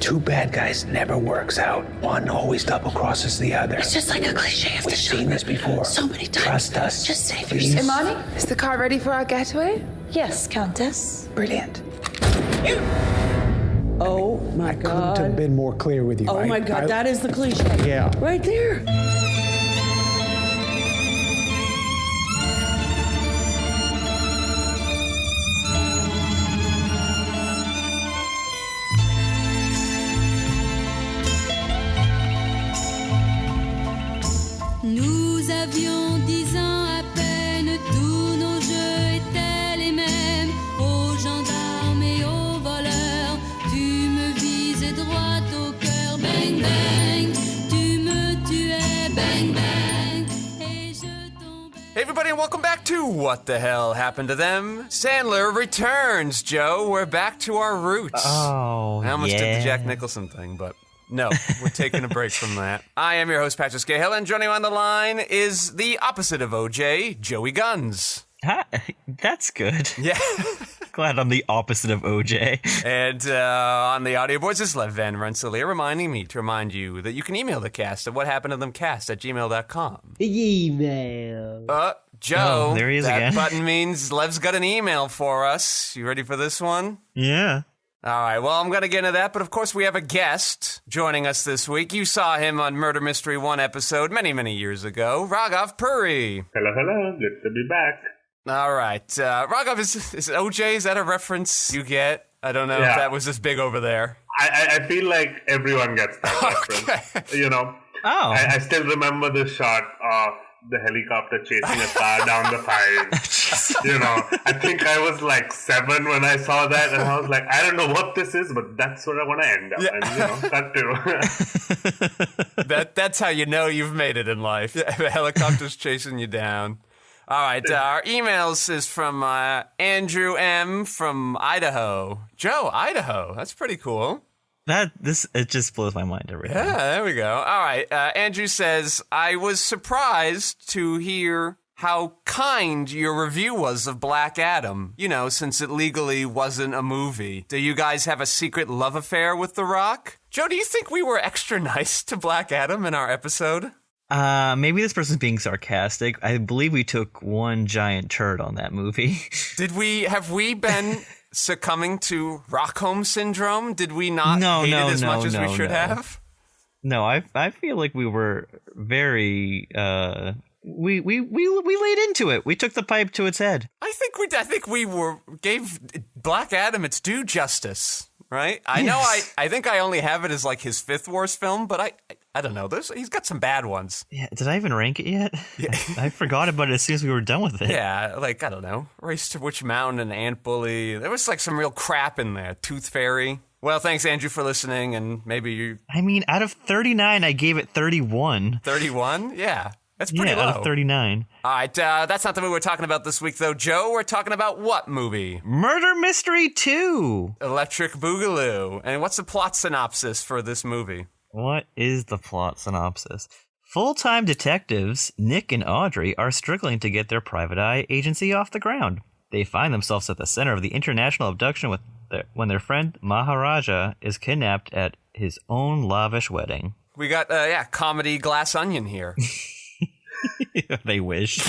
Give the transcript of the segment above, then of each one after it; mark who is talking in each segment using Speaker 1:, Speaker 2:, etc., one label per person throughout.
Speaker 1: two bad guys never works out. One always double crosses the other.
Speaker 2: It's just like a cliche of the
Speaker 1: We've
Speaker 2: genre.
Speaker 1: seen this before.
Speaker 2: So many times.
Speaker 1: Trust us.
Speaker 2: Just save
Speaker 1: please.
Speaker 2: yourself.
Speaker 3: Imani, is the car ready for our getaway?
Speaker 2: Yes, Countess.
Speaker 1: Brilliant.
Speaker 4: Oh my God.
Speaker 5: Couldn't have been more clear with you.
Speaker 4: Oh my God, that is the cliche.
Speaker 5: Yeah.
Speaker 4: Right there.
Speaker 6: Nous avions 10 ans à peine, tous nos jeux étaient les mêmes. Aux gendarmes et aux voleurs, tu me visais droit au cœur. Bang bang, tu me tuais. Bang bang, et je tombais.
Speaker 7: Hey everybody, and welcome back to What the Hell Happened to Them? Sandler returns, Joe. We're back to our roots.
Speaker 8: Oh,
Speaker 7: I almost
Speaker 8: yeah.
Speaker 7: did the Jack Nicholson thing, but no, we're taking a break from that. I am your host, Patrick Skeyhill, and joining me on the line is the opposite of OJ, Joey Guns.
Speaker 8: Hi, that's good.
Speaker 7: Yeah.
Speaker 8: Glad I'm the opposite of OJ.
Speaker 7: And on the audio boards is Lev Van Rensselaer reminding me to remind you that you can email the cast at whathappenedtothemcast@gmail.com.
Speaker 4: Email.
Speaker 7: Joe,
Speaker 8: Oh, there he is
Speaker 7: that
Speaker 8: again.
Speaker 7: button means Lev's got an email for us. You ready for this one?
Speaker 8: Yeah.
Speaker 7: All right, well, I'm going to get into that, but of course we have a guest joining us this week. You saw him on Murder Mystery 1 episode many, many years ago, Raghav Puri.
Speaker 9: Hello, good to be back.
Speaker 7: All right, Raghav, is OJ, is that a reference you get? I don't know if that was as big over there.
Speaker 9: I feel like everyone gets that reference, you know.
Speaker 8: Oh.
Speaker 9: I still remember the shot of the helicopter chasing a car down the files. You know, I think I was like 7 when I saw that, and I was like, I don't know what this is, but that's where I want to end up.
Speaker 7: Yeah.
Speaker 9: And, cut to.
Speaker 7: That's how you know you've made it in life. The helicopter's chasing you down. All right, our emails is from Andrew M. from Idaho. Joe, Idaho. That's pretty cool.
Speaker 8: It just blows my mind every time.
Speaker 7: Yeah, there we go. All right, Andrew says, I was surprised to hear how kind your review was of Black Adam, you know, since it legally wasn't a movie. Do you guys have a secret love affair with The Rock? Joe, do you think we were extra nice to Black Adam in our episode?
Speaker 8: Maybe this person's being sarcastic. I believe we took one giant turd on that movie.
Speaker 7: Have we been succumbing to Rockholm syndrome? Did we not hate it as much as we should have?
Speaker 8: No, I feel like we were very we laid into it. We took the pipe to its head.
Speaker 7: I think we gave Black Adam its due justice, right? I know I think I only have it as like his 5th worst film, but I don't know. He's got some bad ones.
Speaker 8: Yeah, did I even rank it yet? Yeah. I forgot about it as soon as we were done with it.
Speaker 7: Yeah, like, I don't know. Race to Witch Mountain and Ant Bully. There was like some real crap in there. Tooth Fairy. Well, thanks, Andrew, for listening, and maybe you...
Speaker 8: I mean, out of 39, I gave it 31.
Speaker 7: 31? Yeah. That's pretty low.
Speaker 8: Out of 39.
Speaker 7: All right, that's not the movie we're talking about this week, though. Joe, we're talking about what movie?
Speaker 8: Murder Mystery 2.
Speaker 7: Electric Boogaloo. And what's the plot synopsis for this movie?
Speaker 8: What is the plot synopsis? Full-time detectives Nick and Audrey are struggling to get their private eye agency off the ground. They find themselves at the center of the international abduction when their friend Maharaja is kidnapped at his own lavish wedding.
Speaker 7: We got, comedy Glass Onion here.
Speaker 8: They wish.
Speaker 7: All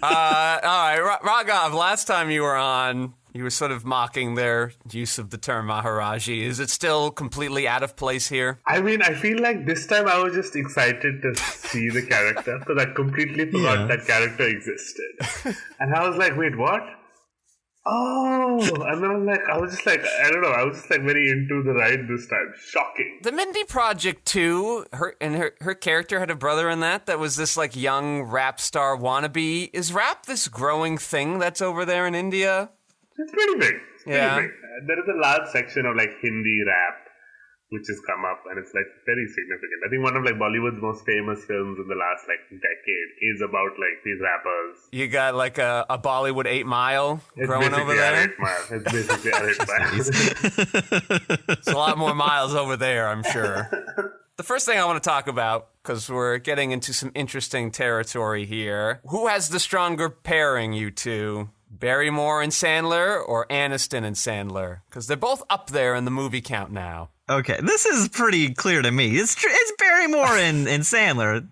Speaker 7: right, Raghav, last time you were on, you were sort of mocking their use of the term Maharaji. Is it still completely out of place here?
Speaker 9: I mean, I feel like this time I was just excited to see the character because I completely forgot that character existed. And I was like, wait, what? Oh, and then I was just like, I don't know, I was just like very into the ride this time. Shocking.
Speaker 7: The Mindy Project 2, her character had a brother in that was this like young rap star wannabe. Is rap this growing thing that's over there in India?
Speaker 9: It's pretty big.
Speaker 7: Yeah.
Speaker 9: Pretty big. There is a large section of like Hindi rap which has come up, and it's like very significant. I think one of like Bollywood's most famous films in the last like decade is about like these rappers.
Speaker 7: You got like a Bollywood 8 Mile growing over there?
Speaker 9: It's basically an 8 Mile.
Speaker 7: It's a lot more miles over there, I'm sure. The first thing I want to talk about, because we're getting into some interesting territory here, who has the stronger pairing, you two? Barrymore and Sandler or Aniston and Sandler? Because they're both up there in the movie count now.
Speaker 8: Okay, this is pretty clear to me. It's Barrymore and Sandler.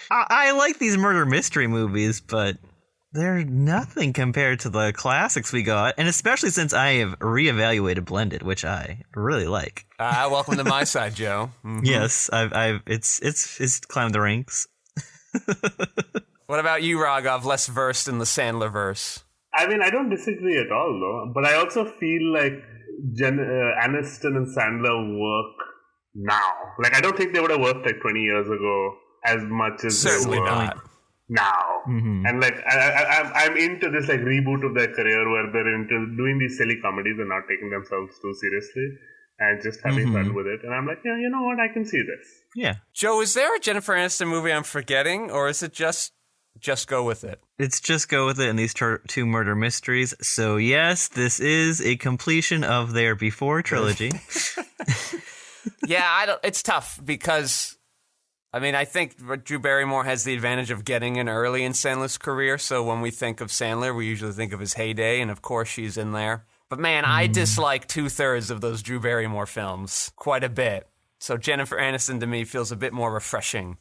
Speaker 8: I like these murder mystery movies, but they're nothing compared to the classics we got, and especially since I have reevaluated Blended, which I really like.
Speaker 7: Welcome to my side, Joe. Mm-hmm.
Speaker 8: Yes, it's climbed the ranks.
Speaker 7: What about you, Raghav? Less versed in the Sandler verse.
Speaker 9: I mean, I don't disagree at all, though. But I also feel like Aniston and Sandler work now. Like, I don't think they would have worked like 20 years ago as much as
Speaker 7: certainly
Speaker 9: they work
Speaker 7: not
Speaker 9: now. Mm-hmm. And like, I'm into this like reboot of their career where they're into doing these silly comedies and not taking themselves too seriously and just having fun with it. And I'm like, yeah, you know what? I can see this.
Speaker 8: Yeah.
Speaker 7: Joe, is there a Jennifer Aniston movie I'm forgetting, or is it just Go With It?
Speaker 8: It's Just Go With It in these two murder mysteries. So yes, this is a completion of their before trilogy.
Speaker 7: Yeah, it's tough because, I mean, I think Drew Barrymore has the advantage of getting in early in Sandler's career. So when we think of Sandler, we usually think of his heyday, and of course she's in there. But man, I dislike 2/3 of those Drew Barrymore films quite a bit. So Jennifer Aniston to me feels a bit more refreshing.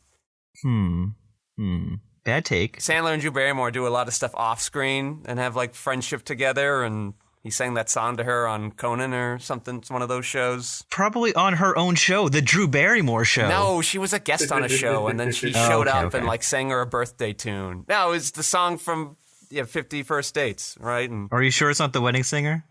Speaker 8: Bad take.
Speaker 7: Sandler and Drew Barrymore do a lot of stuff off screen and have like friendship together, and he sang that song to her on Conan or something. It's one of those shows.
Speaker 8: Probably on her own show, the Drew Barrymore show.
Speaker 7: No, she was a guest on a show, and then she showed up and like sang her a birthday tune. No, it's the song from 50 First Dates, right? And,
Speaker 8: are you sure it's not The Wedding Singer?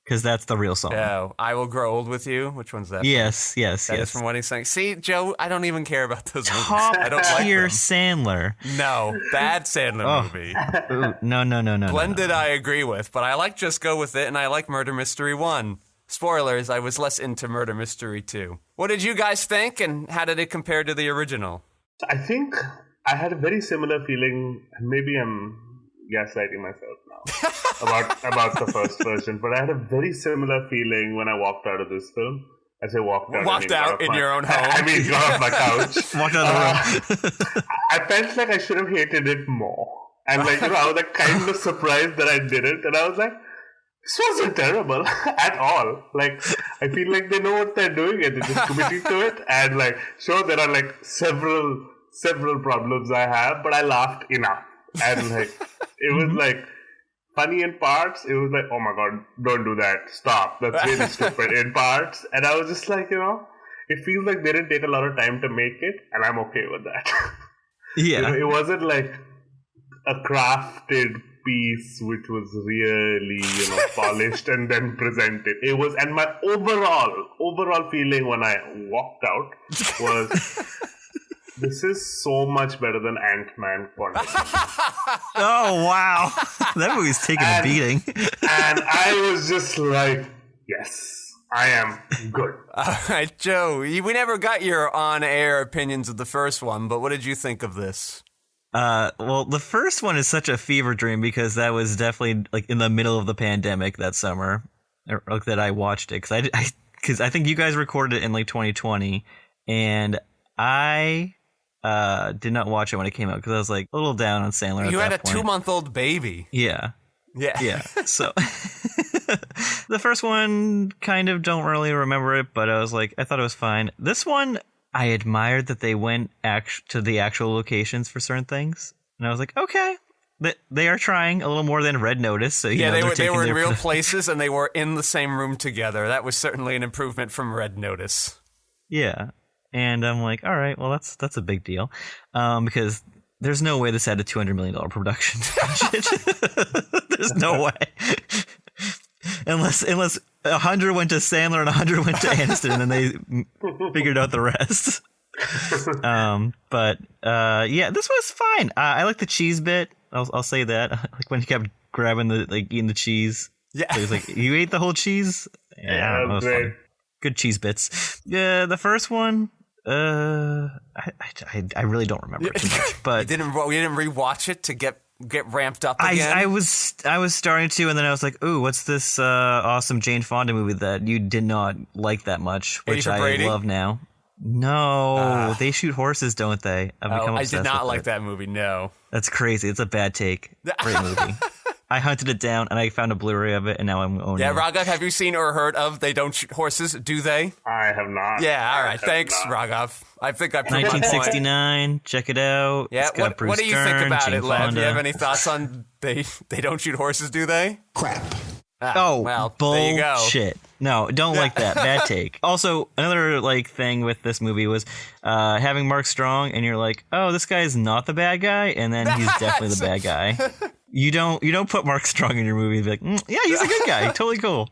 Speaker 8: Because that's the real song.
Speaker 7: No, I Will Grow Old With You. Which one's that?
Speaker 8: Yes.
Speaker 7: That is from Wedding Singer. See, Joe, I don't even care about those movies. I don't
Speaker 8: Top
Speaker 7: like
Speaker 8: tier
Speaker 7: them.
Speaker 8: Sandler.
Speaker 7: No, bad Sandler movie.
Speaker 8: Ooh, no.
Speaker 7: Blended, I agree with, but I like Just Go With It, and I like Murder Mystery 1. Spoilers, I was less into Murder Mystery 2. What did you guys think, and how did it compare to the original?
Speaker 9: I think I had a very similar feeling, and maybe I'm gaslighting myself now about the first version, but I had a very similar feeling when I walked out of this film. As I walked out
Speaker 7: in your own home.
Speaker 9: I mean, got off my couch.
Speaker 8: Walked out of the room.
Speaker 9: I felt like I should have hated it more. And like, I was like kind of surprised that I didn't. And I was like, this wasn't terrible at all. Like, I feel like they know what they're doing and they're just committing to it. And like, sure, there are like several problems I have, but I laughed enough. And like, it was like funny in parts. It was like, oh my god, don't do that. Stop. That's really stupid in parts. And I was just like, it feels like they didn't take a lot of time to make it, and I'm okay with that.
Speaker 8: Yeah.
Speaker 9: It wasn't like a crafted piece which was really, polished and then presented. It was, and my overall feeling when I walked out was, this is so much better than Ant-Man Quantumania.
Speaker 8: Oh, wow. That movie's taking a beating.
Speaker 9: And I was just like, yes, I am good.
Speaker 7: All right, Joe, we never got your on-air opinions of the first one, but what did you think of this?
Speaker 8: Well, the first one is such a fever dream because that was definitely like in the middle of the pandemic that summer that I watched it. Because I think you guys recorded it in like 2020, and I did not watch it when it came out because I was like a little down on Sandler.
Speaker 7: You had a
Speaker 8: point.
Speaker 7: 2-month-old baby.
Speaker 8: Yeah.
Speaker 7: Yeah.
Speaker 8: So the first one kind of don't really remember it, but I thought it was fine. This one, I admired that they went to the actual locations for certain things, and I was like, okay, they are trying a little more than Red Notice. So
Speaker 7: they were in real places and they were in the same room together. That was certainly an improvement from Red Notice.
Speaker 8: Yeah. And I'm like, all right, well, that's a big deal, because there's no way this had a $200 million production budget. There's no way, unless 100 went to Sandler and 100 went to Aniston, and then they figured out the rest. But this was fine. I like the cheese bit. I'll say that. Like when he kept grabbing eating the cheese. Yeah, so he's like, you ate the whole cheese. Yeah, that was great. Funny. Good cheese bits. Yeah, the first one. I really don't remember it too much. But
Speaker 7: you didn't rewatch it to get ramped up again?
Speaker 8: I was starting to, and then I was like, ooh, what's this awesome Jane Fonda movie that you did not like that much, which I love now? No, they shoot horses, don't they?
Speaker 7: I did not like that movie. No,
Speaker 8: that's crazy. It's a bad take. Great movie. I hunted it down and I found a Blu-ray of it, and now I'm owning it.
Speaker 7: Yeah, Raghav, have you seen or heard of They Don't Shoot Horses, Do They?
Speaker 9: I have not.
Speaker 7: Yeah, all right. Thanks,
Speaker 9: not.
Speaker 7: Raghav. I think I proved my point.
Speaker 8: 1969. Check it out.
Speaker 7: Yeah,
Speaker 8: It's got
Speaker 7: what do you
Speaker 8: Bruce
Speaker 7: think
Speaker 8: Dern,
Speaker 7: about
Speaker 8: Jane
Speaker 7: it, Lev? Do
Speaker 8: Fonda.
Speaker 7: you have any thoughts on They Don't Shoot Horses, Do They?
Speaker 1: Crap.
Speaker 8: Oh,
Speaker 7: well, there you go.
Speaker 8: bullshit. No, don't like that. Bad take. Also, another thing with this movie was having Mark Strong, and you're like, oh, this guy is not the bad guy, and then he's definitely the bad guy. You don't put Mark Strong in your movie and be like, yeah, he's a good guy. Totally cool.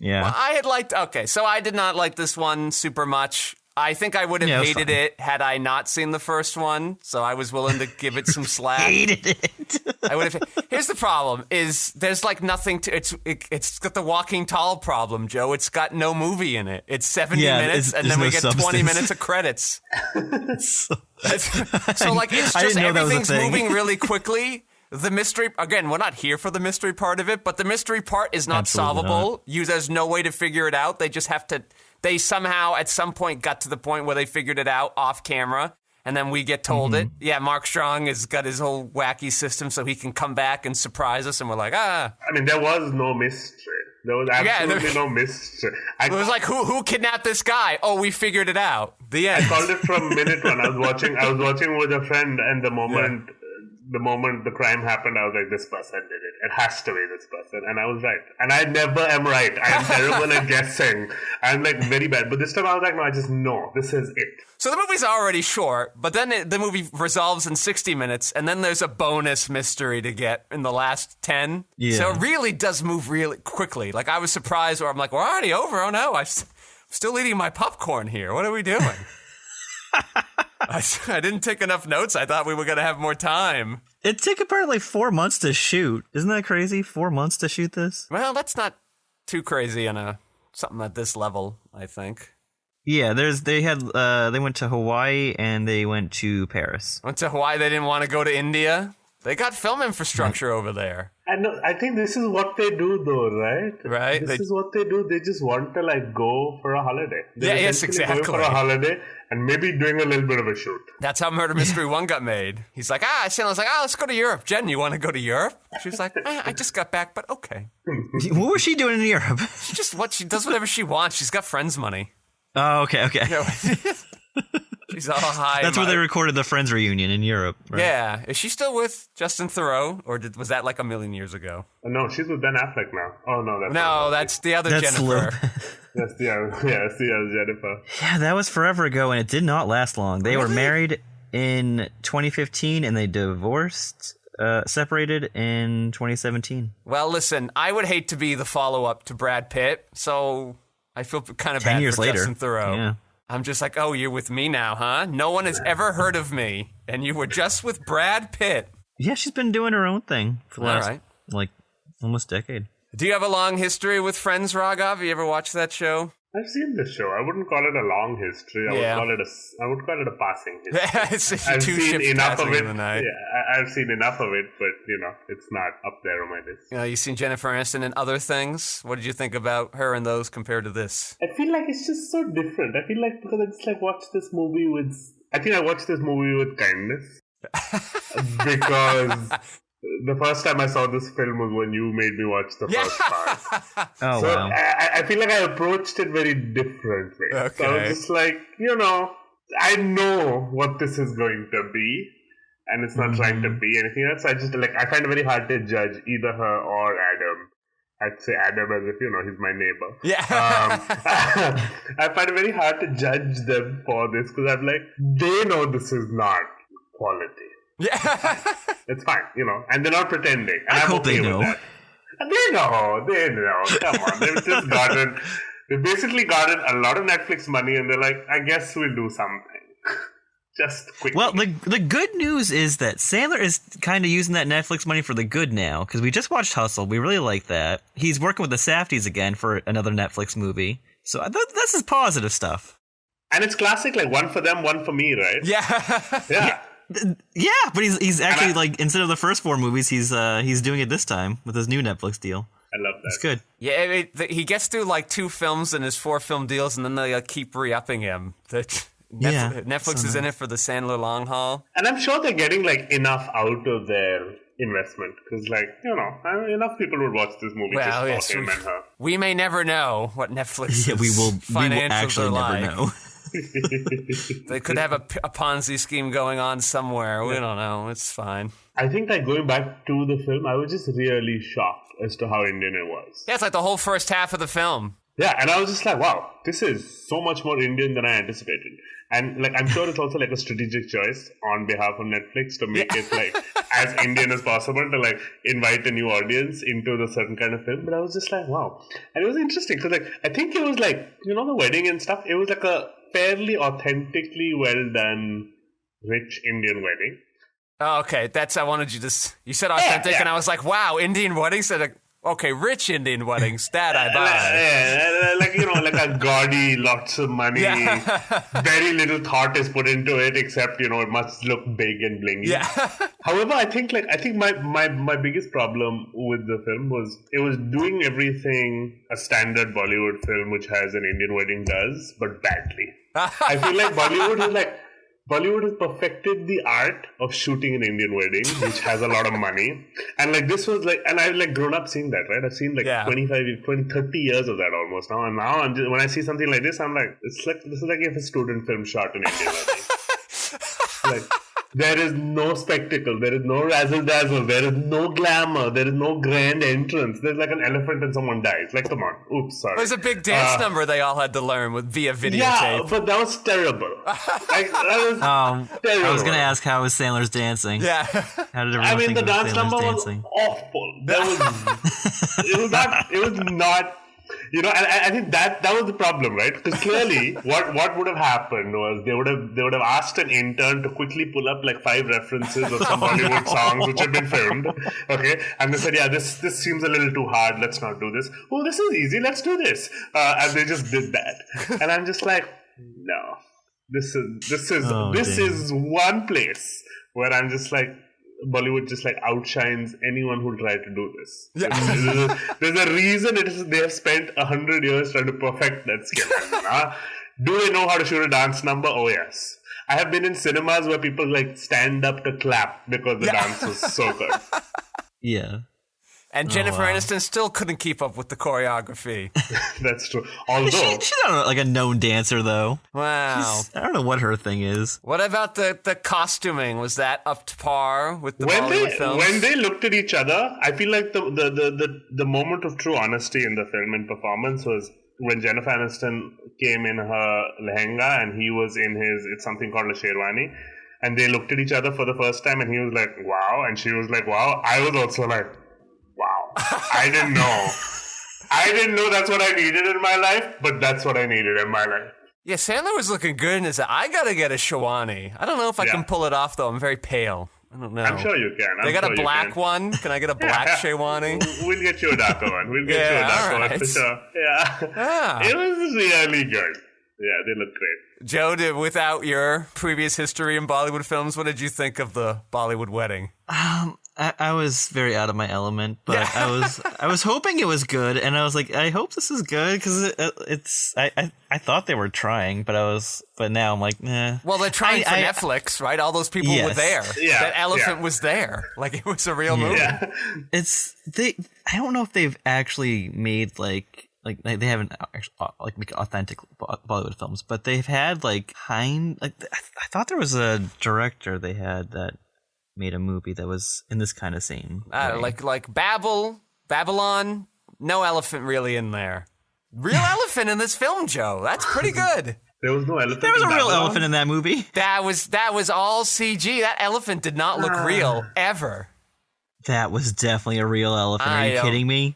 Speaker 8: Yeah.
Speaker 7: Well, I had liked. Okay, so I did not like this one super much. I think I would have hated it had I not seen the first one, so I was willing to give it some slack.
Speaker 8: Hated it.
Speaker 7: I would have. Here's the problem: is there's nothing to it's got the walking tall problem, Joe. It's got no movie in it. It's 70 minutes, and then we get 20 minutes of credits. So it's just everything's moving really quickly. The mystery, again, we're not here for the mystery part of it, but the mystery part is not solvable. There's no way to figure it out. They just have to. They somehow, at some point, got to the point where they figured it out off camera, and then we get told it. Yeah, Mark Strong has got his whole wacky system so he can come back and surprise us, and we're like,
Speaker 9: I mean, there was no mystery. There was absolutely no mystery.
Speaker 7: It was like, who kidnapped this guy? Oh, we figured it out. The end.
Speaker 9: I called it from minute one. I was watching with a friend, and the moment the crime happened, I was like, this person did it. It has to be this person. And I was right. And I never am right. I am terrible at guessing. I'm very bad. But this time I was like, no, I just know. This is it.
Speaker 7: So the movie's already short, but then the movie resolves in 60 minutes, and then there's a bonus mystery to get in the last 10. Yeah. So it really does move really quickly. I was surprised where I'm like, we're already over. Oh, no. I'm still eating my popcorn here. What are we doing? I didn't take enough notes. I thought we were going to have more time.
Speaker 8: It took apparently 4 months to shoot. Isn't that crazy? 4 months to shoot this?
Speaker 7: Well, that's not too crazy on something at this level, I think.
Speaker 8: Yeah, they went to Hawaii and they went to Paris.
Speaker 7: Went to Hawaii. They didn't want to go to India. They got film infrastructure over there.
Speaker 9: And I think this is what they do, though, right?
Speaker 7: Right.
Speaker 9: This is what they do. They just want to go for a holiday.
Speaker 7: Yes, exactly.
Speaker 9: Going for a holiday and maybe doing a little bit of a shoot.
Speaker 7: That's how Murder Mystery 1 got made. He's like, Sheila's like, let's go to Europe. Jen, you want to go to Europe? She's like, I just got back, but okay.
Speaker 8: What was she doing in Europe?
Speaker 7: She does whatever she wants. She's got friends money.
Speaker 8: Oh, okay.
Speaker 7: She's all high.
Speaker 8: That's where they recorded the Friends reunion in Europe, right?
Speaker 7: Yeah. Is she still with Justin Theroux, or was that a million years ago?
Speaker 9: No, she's with Ben Affleck now. Oh, no,
Speaker 7: that's the other Jennifer.
Speaker 9: That's the other Jennifer.
Speaker 8: Yeah, that was forever ago, and it did not last long. They were married in 2015, and they divorced, separated in 2017.
Speaker 7: Well, listen, I would hate to be the follow-up to Brad Pitt, so I feel kind of bad for Justin Theroux.
Speaker 8: Yeah.
Speaker 7: I'm just like, oh, you're with me now, huh? No one has ever heard of me, and you were just with Brad Pitt.
Speaker 8: Yeah, she's been doing her own thing for the last, almost decade.
Speaker 7: Do you have a long history with Friends, Raghav? You ever watched that show?
Speaker 9: I've seen the show. I wouldn't call it a long history. I would call it a passing history.
Speaker 7: I've seen enough of it.
Speaker 9: I've seen enough of it, but it's not up there on my list.
Speaker 7: You've seen Jennifer Aniston in other things. What did you think about her and those compared to this?
Speaker 9: I feel like it's just so different. I feel like because I just watched this movie with. I think I watched this movie with kindness because. The first time I saw this film was when you made me watch the first part.
Speaker 8: Oh,
Speaker 9: so
Speaker 8: wow.
Speaker 9: I feel like I approached it very differently.
Speaker 7: Okay.
Speaker 9: So I was just like, I know what this is going to be, and it's not trying to be anything else. So I find it very hard to judge either her or Adam. I'd say Adam as if, he's my neighbor.
Speaker 7: Yeah.
Speaker 9: I find it very hard to judge them for this because I'm like, they know this is not quality.
Speaker 7: Yeah.
Speaker 9: It's fine, and they're not pretending. And
Speaker 8: I
Speaker 9: I'm
Speaker 8: hope
Speaker 9: okay
Speaker 8: they know.
Speaker 9: With that. And they know. Come on. They've basically gotten a lot of Netflix money and they're like, I guess we'll do something. Just quickly.
Speaker 8: Well, the good news is that Sandler is kind of using that Netflix money for the good now, because we just watched Hustle. We really like that. He's working with the Safdies again for another Netflix movie. So this is positive stuff.
Speaker 9: And it's classic, one for them, one for me, right?
Speaker 7: Yeah.
Speaker 8: Yeah, but he's actually instead of the first 4 movies, he's doing it this time with his new Netflix deal.
Speaker 9: I love that.
Speaker 8: It's good.
Speaker 7: Yeah, he gets through 2 films in his 4 film deals, and then they keep re-upping him. Netflix is in it for the Sandler long haul.
Speaker 9: And I'm sure they're getting enough out of their investment because, like, enough people would watch this movie just for him and her.
Speaker 7: We may never know what Netflix's
Speaker 8: we will
Speaker 7: financials
Speaker 8: actually
Speaker 7: are
Speaker 8: never
Speaker 7: like.
Speaker 8: know.
Speaker 7: They could have a Ponzi scheme going on somewhere. We don't know. It's fine.
Speaker 9: I think, like, going back to the film, I was just really shocked as to how Indian it was.
Speaker 7: Yeah, it's like the whole first half of the film.
Speaker 9: Yeah, and I was just like, wow, this is so much more Indian than I anticipated. And, like, I'm sure it's also, like, a strategic choice on behalf of Netflix to make it, like, as Indian as possible, to, like, invite a new audience into the certain kind of film. But I was just like, wow. And it was interesting because, like, I think it was, like, the wedding and stuff, it was, like, a fairly authentically well done, rich Indian wedding.
Speaker 7: Oh, okay. I wanted you to... You said authentic, and I was like, wow, Indian weddings? Okay, rich Indian weddings, that I buy.
Speaker 9: Like a gaudy, lots of money, very little thought is put into it, except, it must look big and blingy.
Speaker 7: Yeah.
Speaker 9: However, I think my biggest problem with the film was it was doing everything a standard Bollywood film, which has an Indian wedding, does, but badly. I feel like Bollywood has perfected the art of shooting an Indian wedding, which has a lot of money. And, like, this was, like, and I've, like, grown up seeing that, right? I've seen, like, 30 years of that almost now. And now, when I see something like this, I'm like, this is like if a student film shot an Indian wedding. Like, there is no spectacle. There is no razzle-dazzle. There is no glamour. There is no grand entrance. There's, like, an elephant and someone dies. Like, come on. Oops, sorry.
Speaker 7: There's a big dance number they all had to learn via videotape.
Speaker 9: Yeah, but that was terrible. Terrible.
Speaker 8: I was going to ask how was Sandler's dancing.
Speaker 7: Yeah.
Speaker 8: How did everyone think
Speaker 9: the
Speaker 8: of
Speaker 9: dance
Speaker 8: Sandler's
Speaker 9: number
Speaker 8: dancing?
Speaker 9: was awful. It was not... and I think that was the problem, right? Because clearly, what would have happened was they would have asked an intern to quickly pull up, like, 5 references of some Bollywood songs which had been filmed, okay? And they said, yeah, this seems a little too hard. Let's not do this. Oh, this is easy. Let's do this. And they just did that. And I'm just like, no, this is one place where I'm just like, Bollywood just, like, outshines anyone who tried to do this. Yeah. There's a reason they have spent 100 years trying to perfect that skill. Do they know how to shoot a dance number? Oh, yes. I have been in cinemas where people, like, stand up to clap because the dance was so good.
Speaker 8: Yeah.
Speaker 7: And Jennifer Aniston still couldn't keep up with the choreography.
Speaker 9: That's true. Although
Speaker 8: she's not like a known dancer, though.
Speaker 7: Wow.
Speaker 8: I don't know what her thing is.
Speaker 7: What about the costuming? Was that up to par with the Bollywood films?
Speaker 9: When they looked at each other, I feel like the moment of true honesty in the film and performance was when Jennifer Aniston came in her lehenga and he was in it's something called a sherwani. And they looked at each other for the first time and he was like, wow. And she was like, wow. I was also like, wow, I didn't know. I didn't know that's what I needed in my life, but that's what I needed in my life.
Speaker 7: Yeah, Sandler was looking good in his... I gotta get a Shawani. I don't know if I can pull it off, though. I'm very pale. I don't know.
Speaker 9: I'm sure you can.
Speaker 7: They got a black one? Can I get a black Shawani?
Speaker 9: We'll get you a darker one. We'll get you a darker one for sure. Yeah. It was really good. Yeah, they look great.
Speaker 7: Joe, without your previous history in Bollywood films, what did you think of the Bollywood wedding?
Speaker 8: I was very out of my element, but I was hoping it was good, and I was like, I hope this is good because I thought they were trying, but now I'm like, nah.
Speaker 7: Well, they're trying for Netflix, right? All those people were there.
Speaker 9: Yeah,
Speaker 7: that elephant was there, like it was a real movie.
Speaker 9: Yeah.
Speaker 8: I don't know if they've actually made like they haven't actually make authentic Bollywood films, but they've had I thought there was a director they had that made a movie that was in this kind of same way.
Speaker 7: Like Babylon, no elephant really in there. Real elephant in this film, Joe. That's pretty good.
Speaker 9: There was no elephant.
Speaker 8: There was
Speaker 9: in
Speaker 8: a real
Speaker 9: Babylon?
Speaker 8: elephant in that movie.
Speaker 7: That was all CG. That elephant did not look real ever.
Speaker 8: That was definitely a real elephant. Are you kidding me?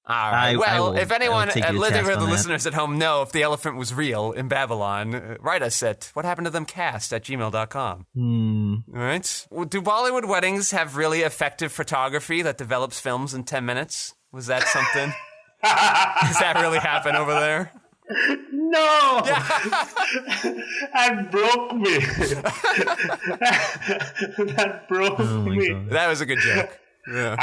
Speaker 7: All right. If anyone,
Speaker 8: the
Speaker 7: listeners at home know if the elephant was real in Babylon, write us at whathappenedtothem@gmail.com. All right. Well, do Bollywood weddings have really effective photography that develops films in 10 minutes? Was that something? Does that really happen over there?
Speaker 9: No! That broke me. That broke me.
Speaker 7: God. That was a good joke. Yeah.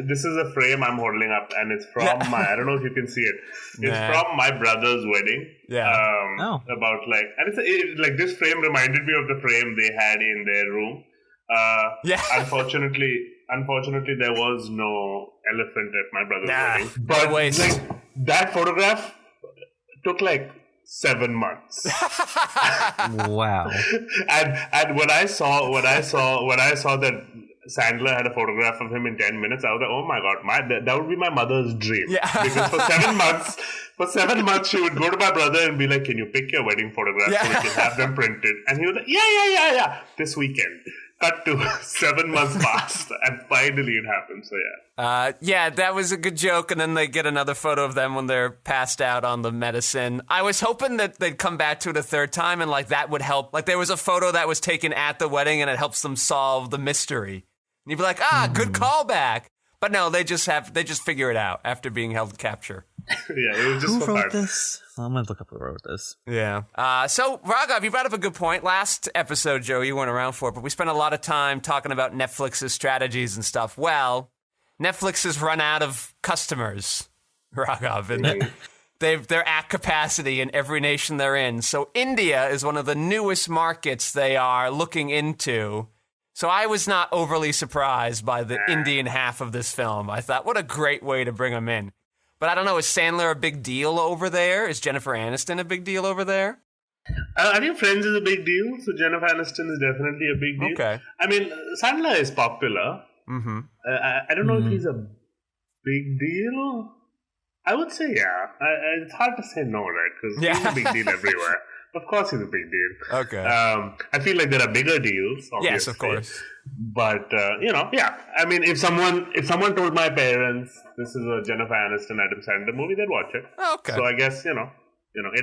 Speaker 9: This is a frame I'm holding up, and it's from I don't know if you can see it. It's from my brother's wedding.
Speaker 7: Yeah.
Speaker 9: About and this frame reminded me of the frame they had in their room. Unfortunately, there was no elephant at my brother's wedding.
Speaker 7: But wait,
Speaker 9: that photograph took 7 months.
Speaker 8: Wow.
Speaker 9: And when I saw that Sandler had a photograph of him in 10 minutes, I was like, oh my god, that would be my mother's dream.
Speaker 7: Yeah.
Speaker 9: Because for 7 months, she would go to my brother and be like, can you pick your wedding photographs so we can have them printed? And he was like, yeah, this weekend. Cut to 7 months passed, and finally it happened, so yeah.
Speaker 7: That was a good joke, and then they get another photo of them when they're passed out on the medicine. I was hoping that they'd come back to it a third time, and that would help. There was a photo that was taken at the wedding, and it helps them solve the mystery. And you'd be like, good callback. But no, they just figure it out after being held capture.
Speaker 9: Yeah, it was just
Speaker 8: Who wrote this? I'm going to look up who wrote this.
Speaker 7: Yeah. So, Raghav, you brought up a good point. Last episode, Joe, you weren't around for it, but we spent a lot of time talking about Netflix's strategies and stuff. Well, Netflix has run out of customers, Raghav, and they're at capacity in every nation they're in. So India is one of the newest markets they are looking into. So I was not overly surprised by the Indian half of this film. I thought, what a great way to bring them in. But I don't know, is Sandler a big deal over there? Is Jennifer Aniston a big deal over there?
Speaker 9: I think Friends is a big deal, so Jennifer Aniston is definitely a big deal.
Speaker 7: Okay.
Speaker 9: I mean, Sandler is popular.
Speaker 7: Mm-hmm.
Speaker 9: I don't know if he's a big deal. I would say yeah. It's hard to say no, right? Because he's a big deal everywhere. Of course he's a big deal.
Speaker 7: Okay.
Speaker 9: I feel like there are bigger deals, obviously.
Speaker 7: Yes, of course.
Speaker 9: But, yeah. I mean, if someone told my parents this is a Jennifer Aniston, Adam Sandler movie, they'd watch it.
Speaker 7: Okay.
Speaker 9: So I guess, it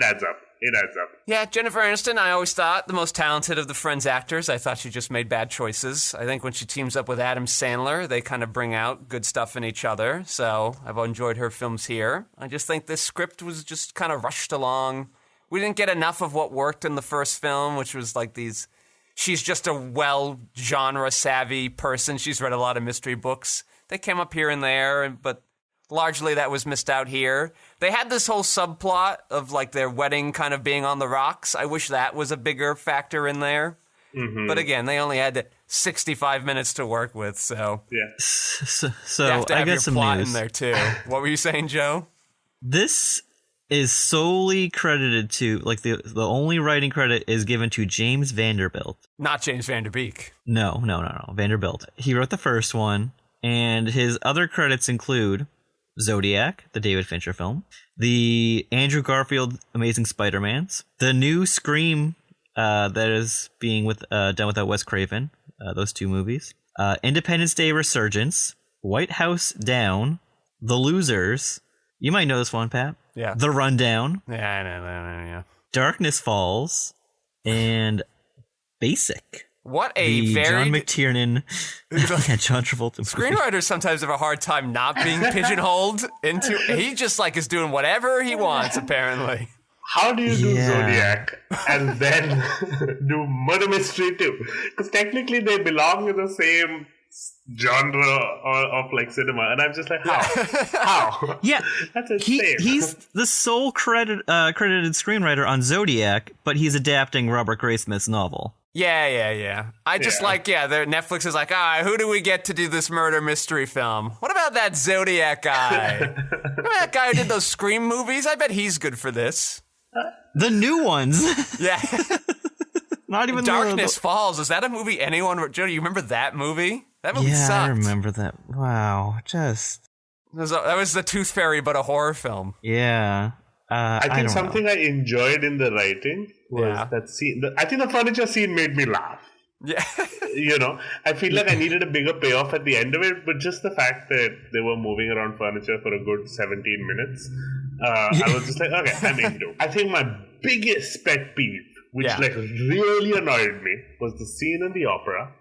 Speaker 9: adds up. It adds up.
Speaker 7: Yeah, Jennifer Aniston, I always thought the most talented of the Friends actors. I thought she just made bad choices. I think when she teams up with Adam Sandler, they kind of bring out good stuff in each other. So I've enjoyed her films here. I just think this script was just kind of rushed along. We didn't get enough of what worked in the first film, which was she's just a genre savvy person. She's read a lot of mystery books. They came up here and there, but largely that was missed out here. They had this whole subplot of their wedding kind of being on the rocks. I wish that was a bigger factor in there. Mm-hmm. But again, they only had 65 minutes to work with, so
Speaker 9: yeah.
Speaker 8: So
Speaker 7: you have to have
Speaker 8: I got
Speaker 7: your
Speaker 8: some
Speaker 7: plot
Speaker 8: news
Speaker 7: in there too. What were you saying, Joe?
Speaker 8: This is solely credited to the only writing credit is given to James Vanderbilt.
Speaker 7: Not James Van Der Beek.
Speaker 8: No. Vanderbilt. He wrote the first one, and his other credits include Zodiac, the David Fincher film, the Andrew Garfield Amazing Spider-Mans, the new Scream that is being done without Wes Craven, those two movies, Independence Day Resurgence, White House Down, The Losers. You might know this one, Pat.
Speaker 7: Yeah.
Speaker 8: The Rundown.
Speaker 7: Yeah, I know. Yeah.
Speaker 8: Darkness Falls, and Basic.
Speaker 7: What a very
Speaker 8: John McTiernan, John Travolta movie.
Speaker 7: Screenwriters sometimes have a hard time not being pigeonholed into. He just is doing whatever he wants, apparently.
Speaker 9: How do you do Zodiac and then do Murder Mystery too? Because technically they belong in the same genre of cinema, and I'm just like, how?
Speaker 8: Yeah,
Speaker 9: that's insane.
Speaker 8: He's the sole credited screenwriter on Zodiac, but he's adapting Robert Graysmith's novel.
Speaker 7: Yeah. I just Netflix is like, who do we get to do this murder mystery film? What about that Zodiac guy? Remember that guy who did those Scream movies? I bet he's good for this.
Speaker 8: The new ones.
Speaker 7: Yeah.
Speaker 8: Not even
Speaker 7: Darkness Falls. Is that a movie anyone... Joe, do you remember that movie? That movie sucked.
Speaker 8: I remember that. Wow, that
Speaker 7: was the Tooth Fairy, but a horror film.
Speaker 8: Yeah.
Speaker 9: I think something I enjoyed in the writing was that scene. I think the furniture scene made me laugh.
Speaker 7: Yeah.
Speaker 9: I feel like I needed a bigger payoff at the end of it, but just the fact that they were moving around furniture for a good 17 minutes, I was just like, okay, I'm into it. I think my biggest pet peeve, which really annoyed me, was the scene in the opera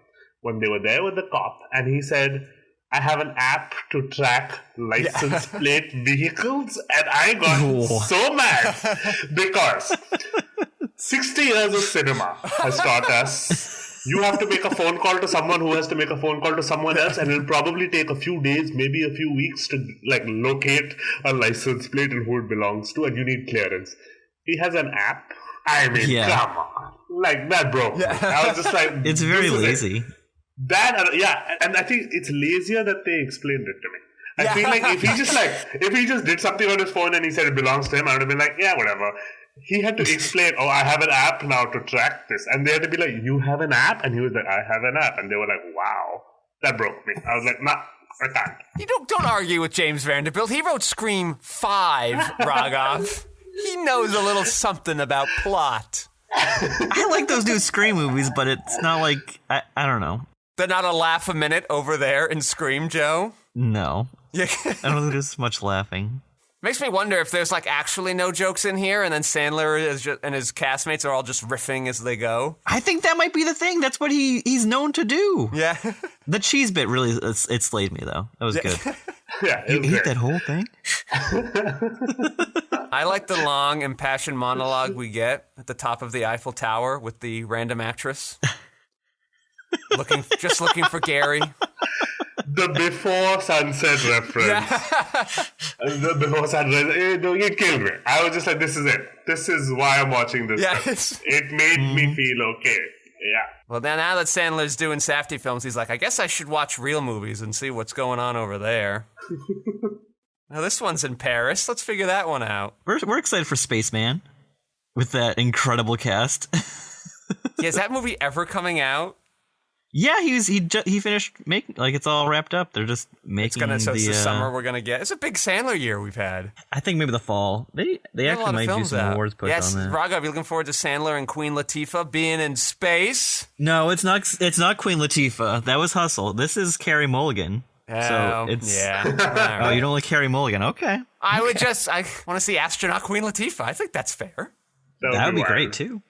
Speaker 9: when they were there with the cop, and he said, I have an app to track license plate vehicles, and I got so mad because 60 years of cinema has taught us you have to make a phone call to someone who has to make a phone call to someone else, and it'll probably take a few days, maybe a few weeks to locate a license plate and who it belongs to, and you need clearance. He has an app. I mean, come on. That broke me. I was just like...
Speaker 8: It's very lazy.
Speaker 9: Yeah, and I think it's lazier that they explained it to me. I feel like if he just did something on his phone and he said it belongs to him, I would have been like, yeah, whatever. He had to explain, I have an app now to track this. And they had to be like, you have an app? And he was like, I have an app. And they were like, wow. That broke me. I was like, nah, I can't.
Speaker 7: You don't argue with James Vanderbilt. He wrote Scream 5, Raghav. He knows a little something about plot.
Speaker 8: I like those new Scream movies, but it's not like, I don't know.
Speaker 7: They're not a laugh a minute over there in Scream, Joe?
Speaker 8: No.
Speaker 7: Yeah.
Speaker 8: I don't think there's much laughing.
Speaker 7: Makes me wonder if there's like actually no jokes in here, and then Sandler and his castmates are all just riffing as they go.
Speaker 8: I think that might be the thing. That's what he's known to do.
Speaker 7: Yeah.
Speaker 8: The cheese bit really, it slayed me though. That was good.
Speaker 9: Yeah,
Speaker 8: you ate that whole thing?
Speaker 7: I like the long, impassioned monologue we get at the top of the Eiffel Tower with the random actress. looking for Gary.
Speaker 9: The before sunset reference. The before sunset. You killed me. I was just like, this is it. This is why I'm watching this.
Speaker 7: Yes.
Speaker 9: It made me feel okay. Yeah.
Speaker 7: Well, now that Sandler's doing Safdie films, he's like, I guess I should watch real movies and see what's going on over there. Now this one's in Paris. Let's figure that one out.
Speaker 8: We're excited for Spaceman with that incredible cast.
Speaker 7: Yeah, is that movie ever coming out?
Speaker 8: Yeah, he finished making, like, it's all wrapped up. They're just making
Speaker 7: it's the summer we're gonna get. It's a big Sandler year we've had.
Speaker 8: I think maybe the fall. They actually might do some awards push on that.
Speaker 7: Raghav, you looking forward to Sandler and Queen Latifah being in space?
Speaker 8: No, it's not Queen Latifah. That was Hustle. This is Carey Mulligan. So it's
Speaker 7: yeah.
Speaker 8: Oh, you don't like Carey Mulligan? Okay.
Speaker 7: I want to see astronaut Queen Latifah. I think that's fair.
Speaker 8: That would be great too.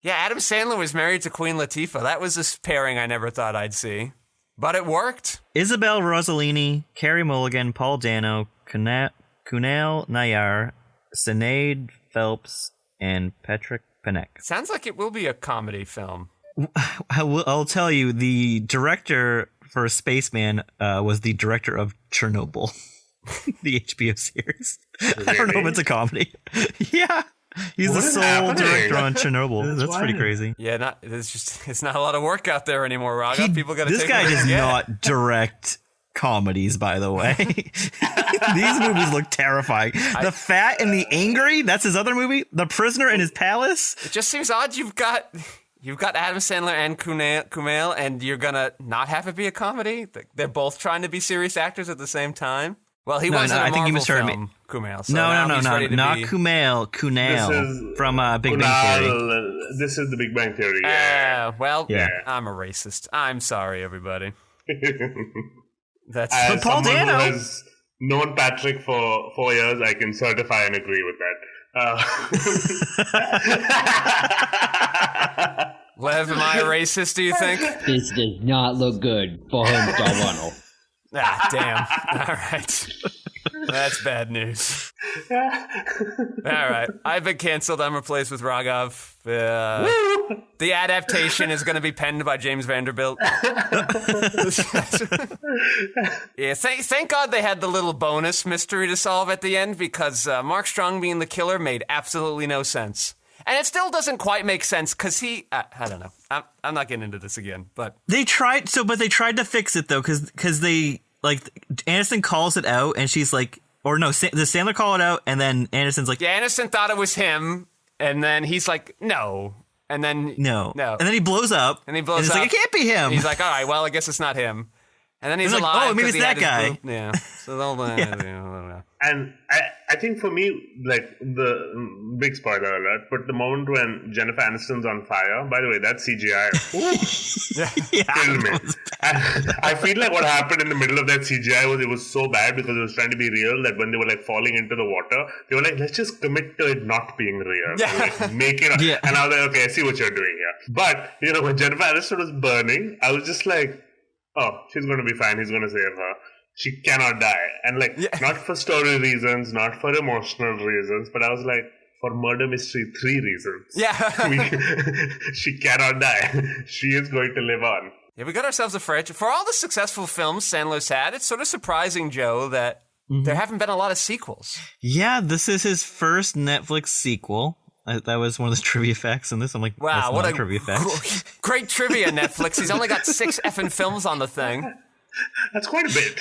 Speaker 7: Yeah, Adam Sandler was married to Queen Latifah. That was a pairing I never thought I'd see. But it worked.
Speaker 8: Isabel Rossellini, Carey Mulligan, Paul Dano, Kunal Nayar, Sinead Phelps, and Patrick Panek.
Speaker 7: Sounds like it will be a comedy film.
Speaker 8: I'll tell you, the director for Spaceman was the director of Chernobyl, the HBO series. Really? I don't know if it's a comedy. Yeah. He's the sole director on Chernobyl. That's pretty crazy.
Speaker 7: Yeah, it's not a lot of work out there anymore, Raghav. People got to take
Speaker 8: this guy does not direct comedies, by the way. These movies look terrifying. The Fat and the Angry, that's his other movie. The Prisoner in His Palace.
Speaker 7: It just seems odd you've got Adam Sandler and Kumail, and you're gonna not have it be a comedy. They're both trying to be serious actors at the same time. Well, he wasn't a Marvel film, Kumail. So
Speaker 8: no, not Kumail. Kunal from Big Bang Theory.
Speaker 9: This is the Big Bang Theory. Yeah.
Speaker 7: I'm a racist. I'm sorry, everybody. That's
Speaker 9: as Paul Dano who has known Patrick for 4 years, I can certify and agree with that.
Speaker 7: Lev, am I a racist, do you think?
Speaker 5: This does not look good for him, Delano.
Speaker 7: Ah, damn. All right. That's bad news. All right. I've been canceled. I'm replaced with Raghav. The adaptation is going to be penned by James Vanderbilt. Yeah, thank God they had the little bonus mystery to solve at the end, because Mark Strong being the killer made absolutely no sense. And it still doesn't quite make sense because I don't know. I'm not getting into this again, but
Speaker 8: they tried to fix it though, because they, like, Aniston calls it out and she's like, or no, does Sandler call it out and then Aniston's like,
Speaker 7: yeah, Aniston thought it was him, and then he's like, no, and then
Speaker 8: no, and then he blows up,
Speaker 7: and he's
Speaker 8: like, it can't be him.
Speaker 7: And he's like, all right, well, I guess it's not him. And then he's
Speaker 8: like,
Speaker 7: alive.
Speaker 8: oh, maybe it's that guy.
Speaker 7: Yeah. So
Speaker 9: And I think for me, like, the big spoiler alert, but the moment when Jennifer Aniston's on fire, by the way, that's CGI. Killed me. I feel like what happened in the middle of that CGI was, it was so bad because it was trying to be real that when they were like falling into the water, they were like, let's just commit to it not being real.
Speaker 7: Yeah.
Speaker 9: Like, make it. Yeah. And I was like, okay, I see what you're doing here. But, when Jennifer Aniston was burning, I was just like, oh, she's going to be fine. He's going to save her. She cannot die. And not for story reasons, not for emotional reasons, but I was like, for Murder Mystery 3 reasons.
Speaker 7: Yeah.
Speaker 9: She cannot die. She is going to live on.
Speaker 7: Yeah, we got ourselves a franchise. For all the successful films Sandler's had, it's sort of surprising, Joe, that there haven't been a lot of sequels.
Speaker 8: Yeah, this is his first Netflix sequel. That was one of the trivia facts in this. I'm like,
Speaker 7: Wow,
Speaker 8: that's
Speaker 7: what
Speaker 8: not
Speaker 7: a
Speaker 8: trivia fact.
Speaker 7: great trivia, Netflix. He's only got 6 effing films on the thing.
Speaker 9: That's quite a bit.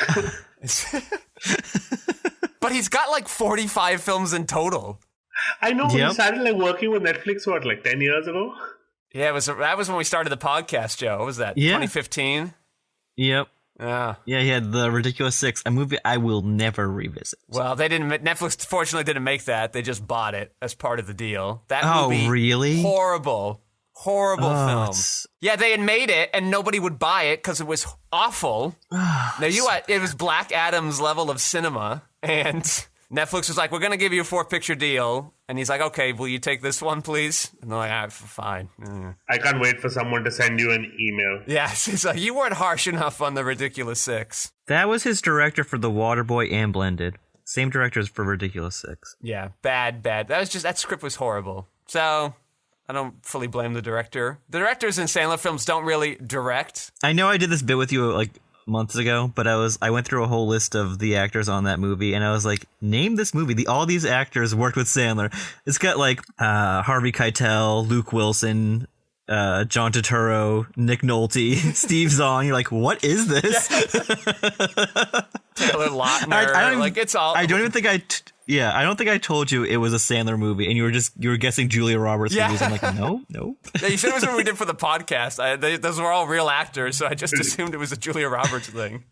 Speaker 7: But he's got like 45 films in total.
Speaker 9: I know. He started like working with Netflix, what, like 10 years ago?
Speaker 7: Yeah, that was when we started the podcast, Joe. What was that, 2015?
Speaker 8: Yep.
Speaker 7: Yeah.
Speaker 8: Yeah, he had The Ridiculous Six, a movie I will never revisit.
Speaker 7: Well, Netflix fortunately didn't make that. They just bought it as part of the deal. That movie,
Speaker 8: really?
Speaker 7: Horrible film. Yeah, they had made it and nobody would buy it because it was awful. It was Black Adam's level of cinema, and Netflix was like, we're going to give you a 4-picture deal. And he's like, okay, will you take this one, please? And they're like, fine.
Speaker 9: I can't wait for someone to send you an email.
Speaker 7: Yes, he's like, you weren't harsh enough on The Ridiculous Six.
Speaker 8: That was his director for The Waterboy and Blended. Same directors for Ridiculous Six.
Speaker 7: Yeah, bad. That script was horrible. So I don't fully blame the director. The directors in Sandler films don't really direct.
Speaker 8: I know I did this bit with you like months ago, but I went through a whole list of the actors on that movie, and I was like, name this movie. All these actors worked with Sandler. It's got like Harvey Keitel, Luke Wilson, John Turturro, Nick Nolte, Steve Zahn. You're like, what is this?
Speaker 7: Taylor Lautner.
Speaker 8: I don't think I told you it was a Sandler movie, and you were guessing Julia Roberts movies. I'm like, no.
Speaker 7: Yeah, you said it was what we did for the podcast. Those were all real actors, so I just assumed it was a Julia Roberts thing.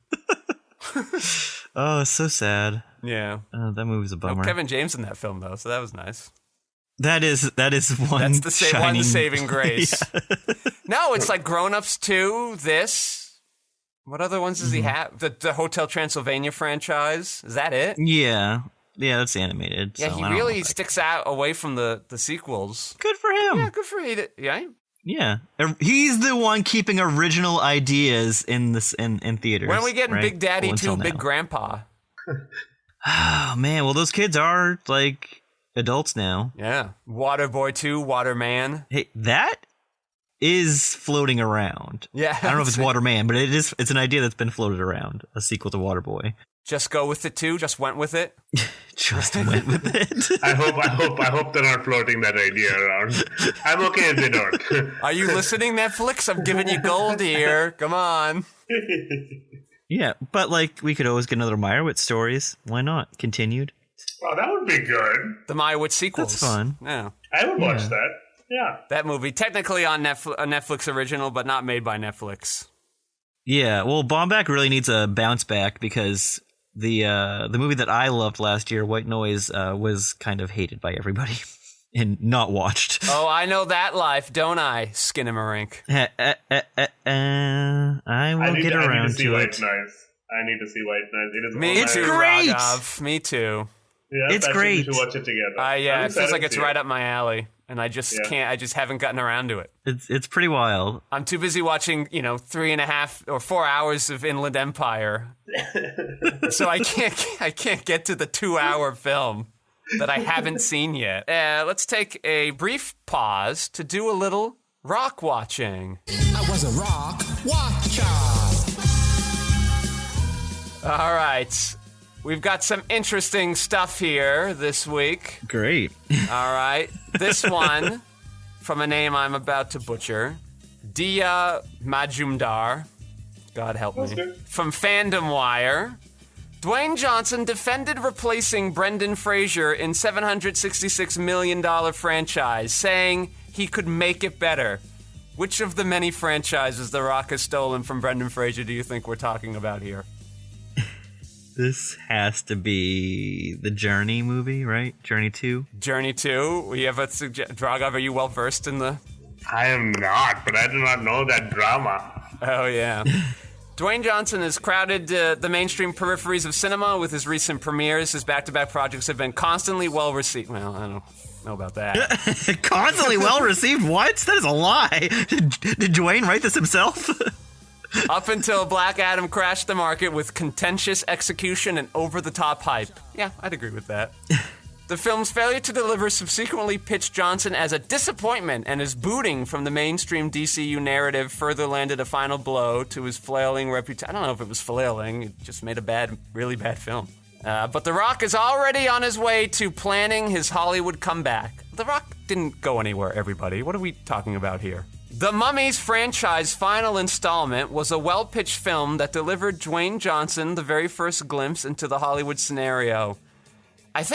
Speaker 8: Oh, it's so sad.
Speaker 7: Yeah.
Speaker 8: That movie's a bummer.
Speaker 7: Kevin James in that film though, so that was nice.
Speaker 8: That is one.
Speaker 7: That's the one saving grace. Yeah. No, it's like Grown Ups 2. This. What other ones does he have? The Hotel Transylvania franchise. Is that it?
Speaker 8: Yeah, that's animated.
Speaker 7: Yeah,
Speaker 8: so
Speaker 7: he really sticks out away from the sequels.
Speaker 8: Good for him.
Speaker 7: Yeah, good for him. Yeah.
Speaker 8: Yeah, he's the one keeping original ideas in theaters.
Speaker 7: When are we getting
Speaker 8: right?
Speaker 7: Big Daddy 2, Big Grandpa?
Speaker 8: Oh man, well those kids are like adults now.
Speaker 7: Yeah. Waterboy 2, Waterman.
Speaker 8: Hey, that is floating around.
Speaker 7: Yeah.
Speaker 8: I don't know if it's Waterman, but it's an idea that's been floated around, a sequel to Waterboy.
Speaker 7: Just go with it too? Just went with it?
Speaker 8: Just went with it.
Speaker 9: I hope they're not floating that idea around. I'm okay if they don't.
Speaker 7: Are you listening, Netflix? I'm giving you gold here. Come on.
Speaker 8: Yeah, but like we could always get another Meyerowitz stories. Why not? Continued.
Speaker 9: Oh, that would be good.
Speaker 7: The Meyerowitz sequels.
Speaker 8: That's fun.
Speaker 7: Yeah.
Speaker 9: I would watch that. Yeah.
Speaker 7: That movie, technically on a Netflix original, but not made by Netflix.
Speaker 8: Yeah, well, Baumbach really needs a bounce back because the movie that I loved last year, White Noise, was kind of hated by everybody and not watched.
Speaker 7: Oh, I know that life, don't I? Skinnamarink.
Speaker 8: I will get around to it.
Speaker 9: I need to see White Noise. It is
Speaker 7: Me too,
Speaker 8: great.
Speaker 7: Raghav. Me too.
Speaker 9: Yeah,
Speaker 8: it's great.
Speaker 9: We should watch it together.
Speaker 7: Yeah, it feels like it's right up my alley, and I just can't. I just haven't gotten around to it.
Speaker 8: It's pretty wild.
Speaker 7: I'm too busy watching, 3.5 or 4 hours of Inland Empire, so I can't get to the 2-hour film that I haven't seen yet. Let's take a brief pause to do a little rock watching.
Speaker 1: I was a rock watcher.
Speaker 7: All right. We've got some interesting stuff here this week.
Speaker 8: Great.
Speaker 7: All right. This one, from a name I'm about to butcher, Dia Majumdar. God help me. From Fandom Wire. Dwayne Johnson defended replacing Brendan Fraser in $766 million franchise, saying he could make it better. Which of the many franchises The Rock has stolen from Brendan Fraser do you think we're talking about here?
Speaker 8: This has to be the Journey movie, right? Journey 2?
Speaker 7: Journey 2. We have a Raghav, are you well versed in the...
Speaker 9: I am not, but I do not know that drama.
Speaker 7: Oh, yeah. Dwayne Johnson has crowded the mainstream peripheries of cinema with his recent premieres. His back-to-back projects have been constantly well-received. Well, I don't know about that.
Speaker 8: Constantly well-received? What? That is a lie. Did Dwayne write this himself?
Speaker 7: Up until Black Adam crashed the market with contentious execution and over-the-top hype. Yeah, I'd agree with that. The film's failure to deliver subsequently pitched Johnson as a disappointment, and his booting from the mainstream DCU narrative further landed a final blow to his flailing reputation. I don't know if it was flailing, it just made a really bad film. But The Rock is already on his way to planning his Hollywood comeback. The Rock didn't go anywhere, everybody. What are we talking about here? The Mummies franchise final installment was a well-pitched film that delivered Dwayne Johnson the very first glimpse into the Hollywood scenario. I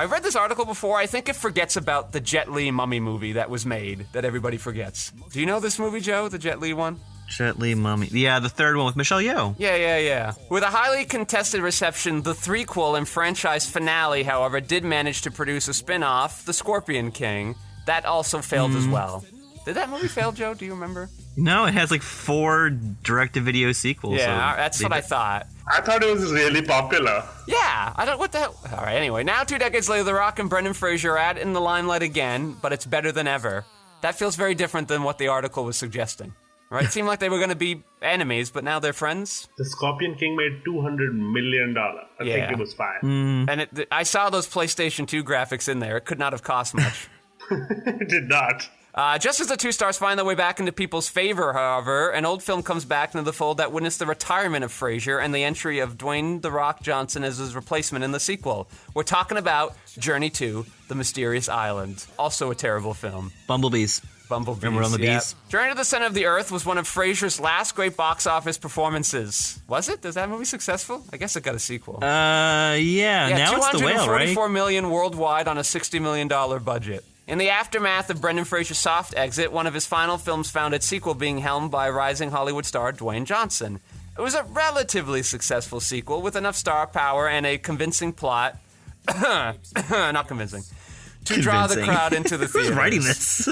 Speaker 7: read this article before. I think it forgets about the Jet Li Mummy movie that was made, that everybody forgets. Do you know this movie, Joe? The Jet Li one?
Speaker 8: Jet Li Mummy. Yeah, the third one with Michelle Yeoh.
Speaker 7: Yeah. With a highly contested reception, the threequel and franchise finale, however, did manage to produce a spin-off, The Scorpion King. That also failed as well. Did that movie fail, Joe? Do you remember?
Speaker 8: No, it has like 4 direct-to-video sequels.
Speaker 7: Yeah,
Speaker 8: so
Speaker 7: that's what I thought.
Speaker 9: I thought it was really popular.
Speaker 7: Yeah, what the hell? All right, anyway, now 2 decades later, The Rock and Brendan Fraser are in the limelight again, but it's better than ever. That feels very different than what the article was suggesting. Right? It seemed like they were going to be enemies, but now they're friends.
Speaker 9: The Scorpion King made $200 million. I think it was fine.
Speaker 7: And I saw those PlayStation 2 graphics in there. It could not have cost much.
Speaker 9: It did not.
Speaker 7: Just as the two stars find their way back into people's favor, however, an old film comes back into the fold that witnessed the retirement of Fraser and the entry of Dwayne "The Rock" Johnson as his replacement in the sequel. We're talking about Journey to the Mysterious Island, also a terrible film.
Speaker 8: Bumblebees. Remember on the bees?
Speaker 7: Journey to the Center of the Earth was one of Fraser's last great box office performances. Was it? Was that movie successful? I guess it got a sequel.
Speaker 8: Yeah, now it's The Whale, right?
Speaker 7: $244 million worldwide on a $60 million budget. In the aftermath of Brendan Fraser's soft exit, one of his final films found its sequel being helmed by rising Hollywood star Dwayne Johnson. It was a relatively successful sequel with enough star power and a convincing plot. Not convincing. To draw the crowd into the theaters.
Speaker 8: Who's writing this?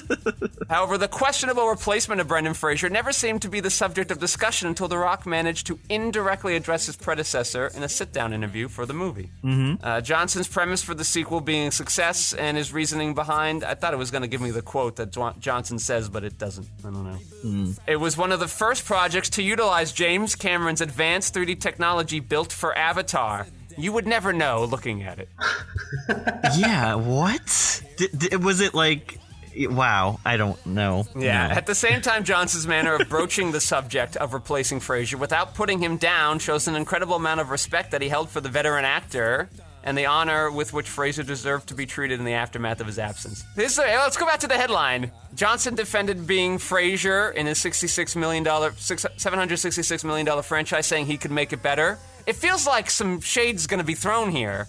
Speaker 7: However, the questionable replacement of Brendan Fraser never seemed to be the subject of discussion until The Rock managed to indirectly address his predecessor in a sit-down interview for the movie. Johnson's premise for the sequel being a success and his reasoning behind, I thought it was going to give me the quote that Johnson says, but it doesn't. I don't know. It was one of the first projects to utilize James Cameron's advanced 3D technology built for Avatar. You would never know looking at it.
Speaker 8: Yeah, what? Was it like... Wow, I don't know.
Speaker 7: Yeah,
Speaker 8: No.
Speaker 7: At the same time, Johnson's manner of broaching the subject of replacing Fraser without putting him down shows an incredible amount of respect that he held for the veteran actor and the honor with which Fraser deserved to be treated in the aftermath of his absence. Let's go back to the headline. Johnson defended being Fraser in his $766 million franchise, saying he could make it better. It feels like some shade's going to be thrown here.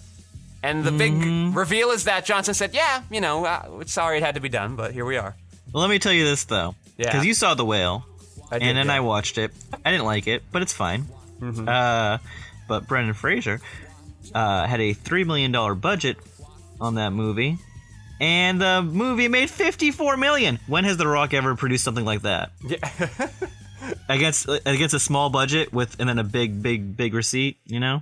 Speaker 7: And the big reveal is that Johnson said, sorry it had to be done, but here we are.
Speaker 8: Well, let me tell you this, though.
Speaker 7: Yeah.
Speaker 8: Because you saw The Whale,
Speaker 7: and
Speaker 8: then I watched it. I didn't like it, but it's fine. But Brendan Fraser had a $3 million budget on that movie, and the movie made $54 million. When has The Rock ever produced something like that?
Speaker 7: Yeah.
Speaker 8: Against a small budget and then a big receipt, No,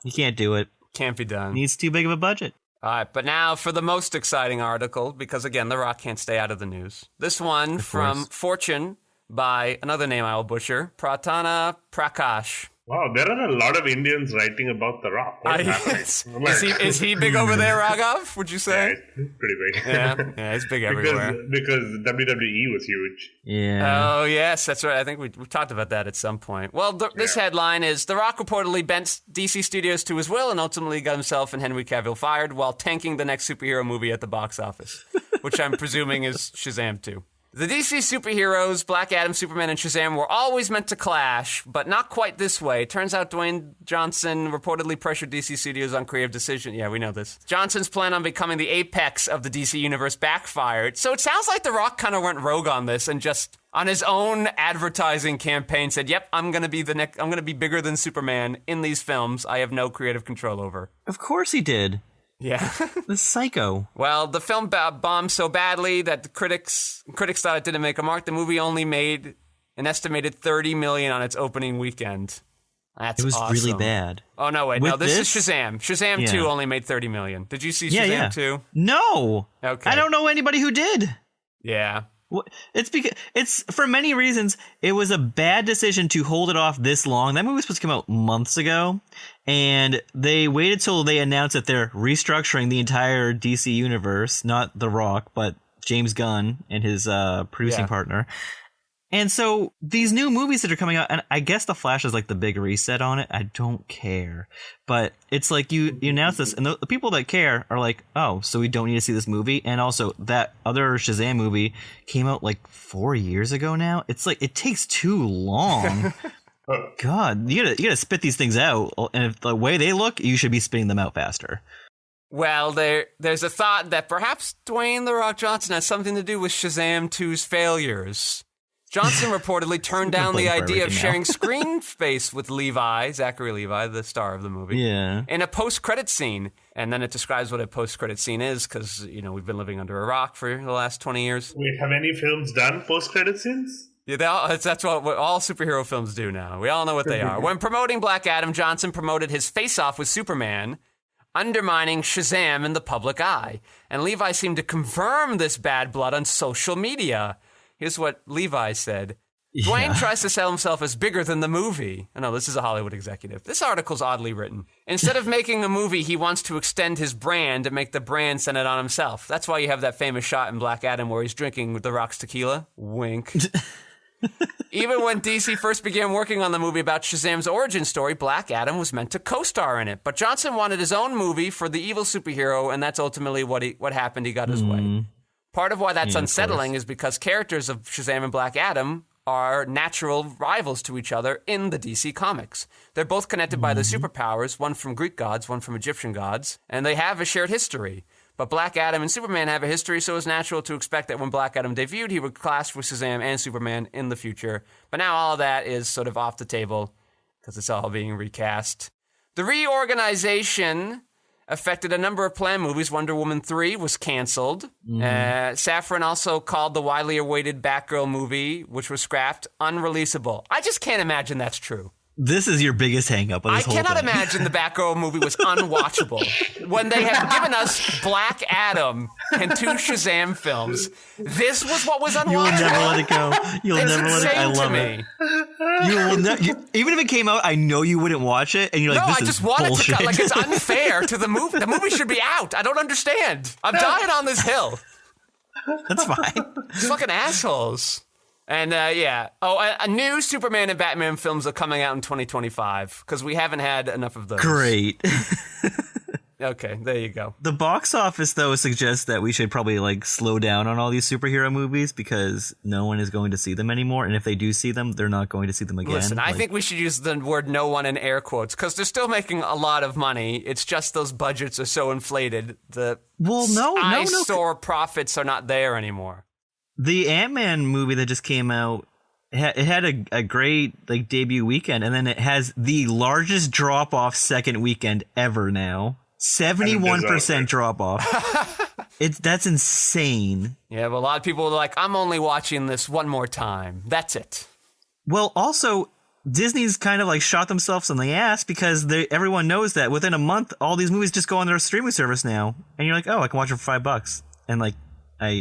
Speaker 8: you can't do it.
Speaker 7: Can't be done.
Speaker 8: Needs too big of a budget.
Speaker 7: All right, but now for the most exciting article, because again, The Rock can't stay out of the news. This one from Fortune by another name I will butcher, Pratana Prakash.
Speaker 9: Wow, there are a lot of Indians writing about The Rock. What is happening?
Speaker 7: Is he big over there, Raghav, would you say?
Speaker 9: Yeah, it's pretty big.
Speaker 7: Yeah, he's big everywhere.
Speaker 9: Because WWE was huge.
Speaker 8: Yeah.
Speaker 7: Oh, yes, that's right. I think we've talked about that at some point. Well, this headline is, The Rock reportedly bent DC Studios to his will and ultimately got himself and Henry Cavill fired while tanking the next superhero movie at the box office, which I'm presuming is Shazam 2. The DC superheroes, Black Adam, Superman, and Shazam were always meant to clash, but not quite this way. Turns out Dwayne Johnson reportedly pressured DC Studios on creative decision. Yeah, we know this. Johnson's plan on becoming the apex of the DC universe backfired. So it sounds like The Rock kind of went rogue on this and just on his own advertising campaign said, "Yep, I'm going to be I'm going to be bigger than Superman in these films. I have no creative control over."
Speaker 8: Of course he did.
Speaker 7: Yeah.
Speaker 8: The psycho.
Speaker 7: Well, the film bombed so badly that the critics thought it didn't make a mark. The movie only made an estimated $30 million on its opening weekend. That's awesome.
Speaker 8: It was really bad.
Speaker 7: Oh, no, wait.
Speaker 8: With
Speaker 7: No, this is Shazam. Shazam 2 only made $30 million. Did you see Shazam 2?
Speaker 8: No.
Speaker 7: Okay.
Speaker 8: I don't know anybody who did.
Speaker 7: Yeah.
Speaker 8: It's because it's for many reasons. It was a bad decision to hold it off this long. That movie was supposed to come out months ago, and they waited till they announced that they're restructuring the entire DC universe, not The Rock, but James Gunn and his producing partner. And so these new movies that are coming out, and I guess The Flash is like the big reset on it. I don't care. But it's like you announce this, and the people that care are like, oh, so we don't need to see this movie? And also, that other Shazam movie came out like 4 years ago now. It's like, it takes too long. God, you gotta spit these things out. And if the way they look, you should be spitting them out faster.
Speaker 7: Well, there's a thought that perhaps Dwayne "The Rock" Johnson has something to do with Shazam 2's failures. Johnson reportedly turned down the idea of sharing screen space with Zachary Levi, the star of the movie, in a post-credit scene. And then it describes what a post-credit scene is, because, we've been living under a rock for the last 20 years.
Speaker 9: Wait, have any films done post-credit scenes?
Speaker 7: Yeah, that's what all superhero films do now. We all know what they are. When promoting Black Adam, Johnson promoted his face-off with Superman, undermining Shazam in the public eye. And Levi seemed to confirm this bad blood on social media. Here's what Levi said. Dwayne tries to sell himself as bigger than the movie. Oh, no, this is a Hollywood executive. This article's oddly written. Instead of making a movie, he wants to extend his brand and make the brand send it on himself. That's why you have that famous shot in Black Adam where he's drinking The Rock's tequila. Wink. Even when DC first began working on the movie about Shazam's origin story, Black Adam was meant to co-star in it. But Johnson wanted his own movie for the evil superhero, and that's ultimately what happened. He got his way. Part of why that's unsettling is because characters of Shazam and Black Adam are natural rivals to each other in the DC comics. They're both connected by their superpowers, one from Greek gods, one from Egyptian gods, and they have a shared history. But Black Adam and Superman have a history, so it's natural to expect that when Black Adam debuted, he would clash with Shazam and Superman in the future. But now all of that is sort of off the table because it's all being recast. The reorganization affected a number of planned movies. Wonder Woman 3 was canceled. Safran also called the widely awaited Batgirl movie, which was scrapped, unreleasable. I just can't imagine that's true.
Speaker 8: This is your biggest hang-up of this whole thing.
Speaker 7: I cannot imagine the Batgirl movie was unwatchable. When they have given us Black Adam and 2 Shazam films, this was what was unwatchable.
Speaker 8: You will never let it go. You'll never let it go. I love it. You will even if it came out, I know you wouldn't watch it, and you're like, this is bullshit. No, I just want it to, like, it's unfair to the movie. The movie should be out. I don't understand. I'm dying on this hill. That's fine.
Speaker 7: It's fucking assholes. And, a new Superman and Batman films are coming out in 2025, because we haven't had enough of those.
Speaker 8: Great.
Speaker 7: Okay, there you go.
Speaker 8: The box office, though, suggests that we should probably, slow down on all these superhero movies, because no one is going to see them anymore, and if they do see them, they're not going to see them again.
Speaker 7: Listen, I think we should use the word no one in air quotes, because they're still making a lot of money. It's just those budgets are so inflated. The eyesore profits are not there anymore.
Speaker 8: The Ant-Man movie that just came out, it had a great debut weekend, and then it has the largest drop-off second weekend ever now. 71% drop-off. That's insane.
Speaker 7: Yeah, but a lot of people are like, I'm only watching this one more time. That's it.
Speaker 8: Well, also, Disney's kind of shot themselves in the ass because everyone knows that within a month, all these movies just go on their streaming service now. And you're like, oh, I can watch it for $5. And I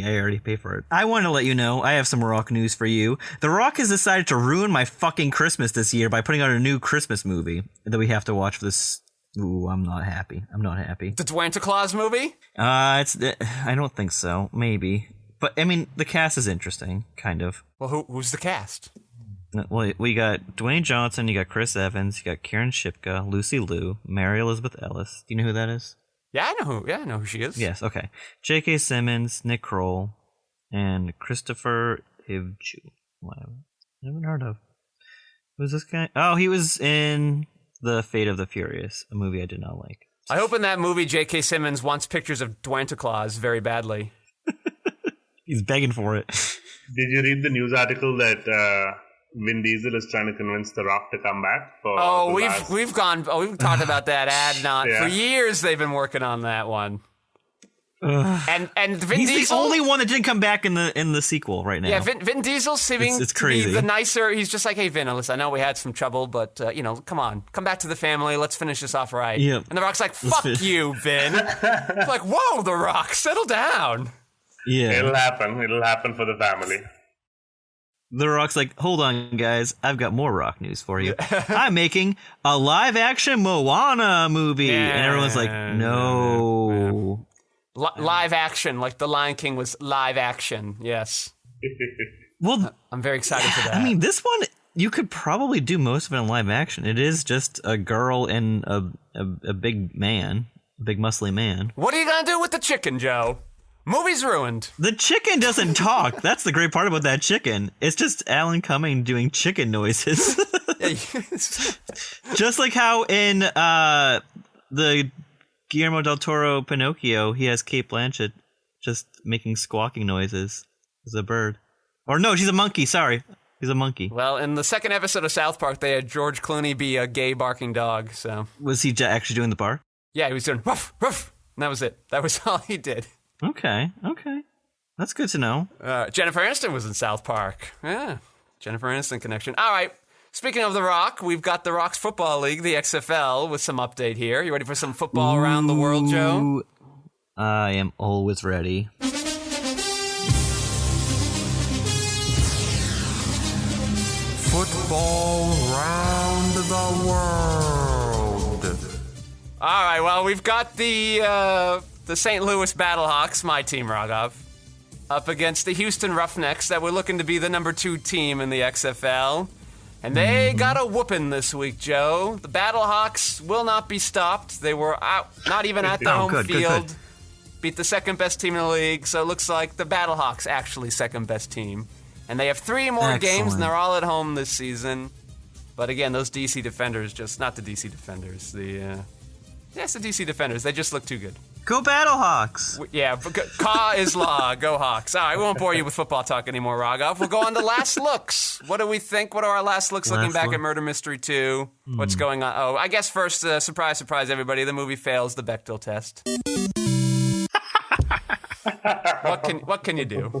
Speaker 8: already pay for it. I want to let you know, I have some Rock news for you. The Rock has decided to ruin my fucking Christmas this year by putting out a new Christmas movie that we have to watch for this. Ooh, I'm not happy.
Speaker 7: The Dwayne Claus movie?
Speaker 8: I don't think so. Maybe. But, I mean, the cast is interesting, kind of.
Speaker 7: Well, who's the cast?
Speaker 8: Well, we got Dwayne Johnson, you got Chris Evans, you got Karen Shipka, Lucy Liu, Mary Elizabeth Ellis. Do you know who that is?
Speaker 7: Yeah, I know who she is.
Speaker 8: Yes, okay. J.K. Simmons, Nick Kroll, and Christopher Ivju. I haven't heard of. Who's this guy? Oh, he was in The Fate of the Furious, a movie I did not like.
Speaker 7: I hope in that movie J.K. Simmons wants pictures of Dwayne Claus very badly.
Speaker 8: He's begging for it.
Speaker 9: Did you read the news article that Vin Diesel is trying to convince The Rock to come back?
Speaker 7: We've talked about that ad not for years. They've been working on that one. And Vin
Speaker 8: He's
Speaker 7: Diesel,
Speaker 8: the only one that didn't come back in the sequel right now.
Speaker 7: Yeah, Vin Diesel seeming to be the nicer. He's just like, hey, Vin, listen, I know we had some trouble, but come on, come back to the family. Let's finish this off right.
Speaker 8: Yep.
Speaker 7: And The Rock's like, fuck you, Vin. It's like, whoa, The Rock, settle down.
Speaker 8: Yeah,
Speaker 9: it'll happen for the family.
Speaker 8: The Rock's like, hold on, guys. I've got more Rock news for you. I'm making a live-action Moana movie. And everyone's like, no.
Speaker 7: Live action, like The Lion King was live action, yes.
Speaker 8: Well,
Speaker 7: I'm very excited for that.
Speaker 8: I mean, this one, you could probably do most of it in live action. It is just a girl and a big man, a big muscly man.
Speaker 7: What are you going to do with the chicken, Joe? Movie's ruined.
Speaker 8: The chicken doesn't talk. That's the great part about that chicken. It's just Alan Cumming doing chicken noises. Just like how in the Guillermo del Toro Pinocchio, he has Cate Blanchett just making squawking noises as a bird. Or no, she's a monkey. Sorry. He's a monkey.
Speaker 7: Well, in the second episode of South Park, they had George Clooney be a gay barking dog, so...
Speaker 8: Was he actually doing the bark?
Speaker 7: Yeah, he was doing ruff, ruff, and that was it. That was all he did.
Speaker 8: Okay. That's good to know.
Speaker 7: Jennifer Aniston was in South Park. Yeah, Jennifer Aniston connection. All right, speaking of The Rock, we've got The Rock's Football League, the XFL, with some update here. You ready for some football around the world, Joe?
Speaker 8: I am always ready.
Speaker 7: Football round the world. All right, well, we've got the St. Louis Battlehawks, my team, Raghav, up against the Houston Roughnecks that were looking to be the number 2 team in the XFL. And they got a whooping this week, Joe. The Battlehawks will not be stopped. They were out, not even at the home field. Good. Beat the second best team in the league, so it looks like the Battlehawks actually second best team. And they have 3 more games, and they're all at home this season. But again, those DC Defenders not the DC Defenders. It's the DC Defenders. They just look too good.
Speaker 8: Go Battlehawks!
Speaker 7: Yeah, Ka is law. Go Hawks. All right, we won't bore you with football talk anymore, Raghav. We'll go on to last looks. What do we think? What are our last looks looking back at Murder Mystery 2? What's going on? Oh, I guess first, surprise, surprise, everybody, the movie fails the Bechdel test. What can you do?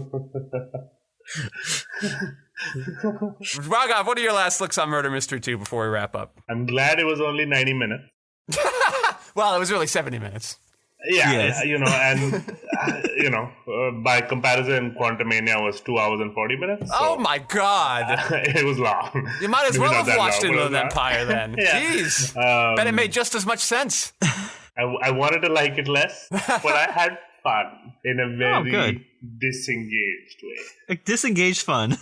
Speaker 7: Raghav, what are your last looks on Murder Mystery 2 before we wrap up?
Speaker 9: I'm glad it was only 90 minutes.
Speaker 7: Well, it was really 70 minutes.
Speaker 9: Yeah, yes. By comparison, Quantumania was 2 hours and 40 minutes. So
Speaker 7: oh my God.
Speaker 9: It was long.
Speaker 7: You might as well have watched Inland Empire then. Yeah. Jeez. Bet it made just as much sense.
Speaker 9: I wanted to like it less, but I had fun in a very disengaged way.
Speaker 8: Like disengaged fun.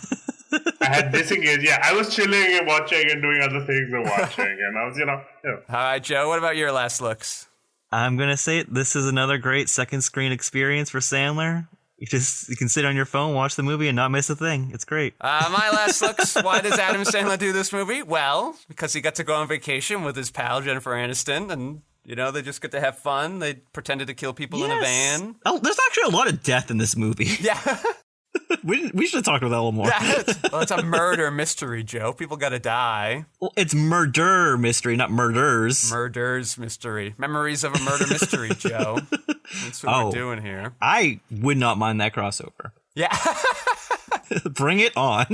Speaker 9: I had disengaged. Yeah, I was chilling and watching and doing other things and watching, and I was,
Speaker 7: All right, Joe. What about your last looks?
Speaker 8: I'm gonna say this is another great second screen experience for Sandler. You can sit on your phone, watch the movie, and not miss a thing. It's great.
Speaker 7: My last looks. Why does Adam Sandler do this movie? Well, because he got to go on vacation with his pal Jennifer Aniston, and they just get to have fun. They pretended to kill people in a van.
Speaker 8: Oh, there's actually a lot of death in this movie.
Speaker 7: Yeah.
Speaker 8: We should have talked about that a little more.
Speaker 7: Yeah, it's a murder mystery, Joe. People gotta die.
Speaker 8: Well, it's murder mystery, not murders.
Speaker 7: Murders mystery. Memories of a murder mystery, Joe. That's what we're doing here.
Speaker 8: I would not mind that crossover.
Speaker 7: Yeah.
Speaker 8: Bring it on.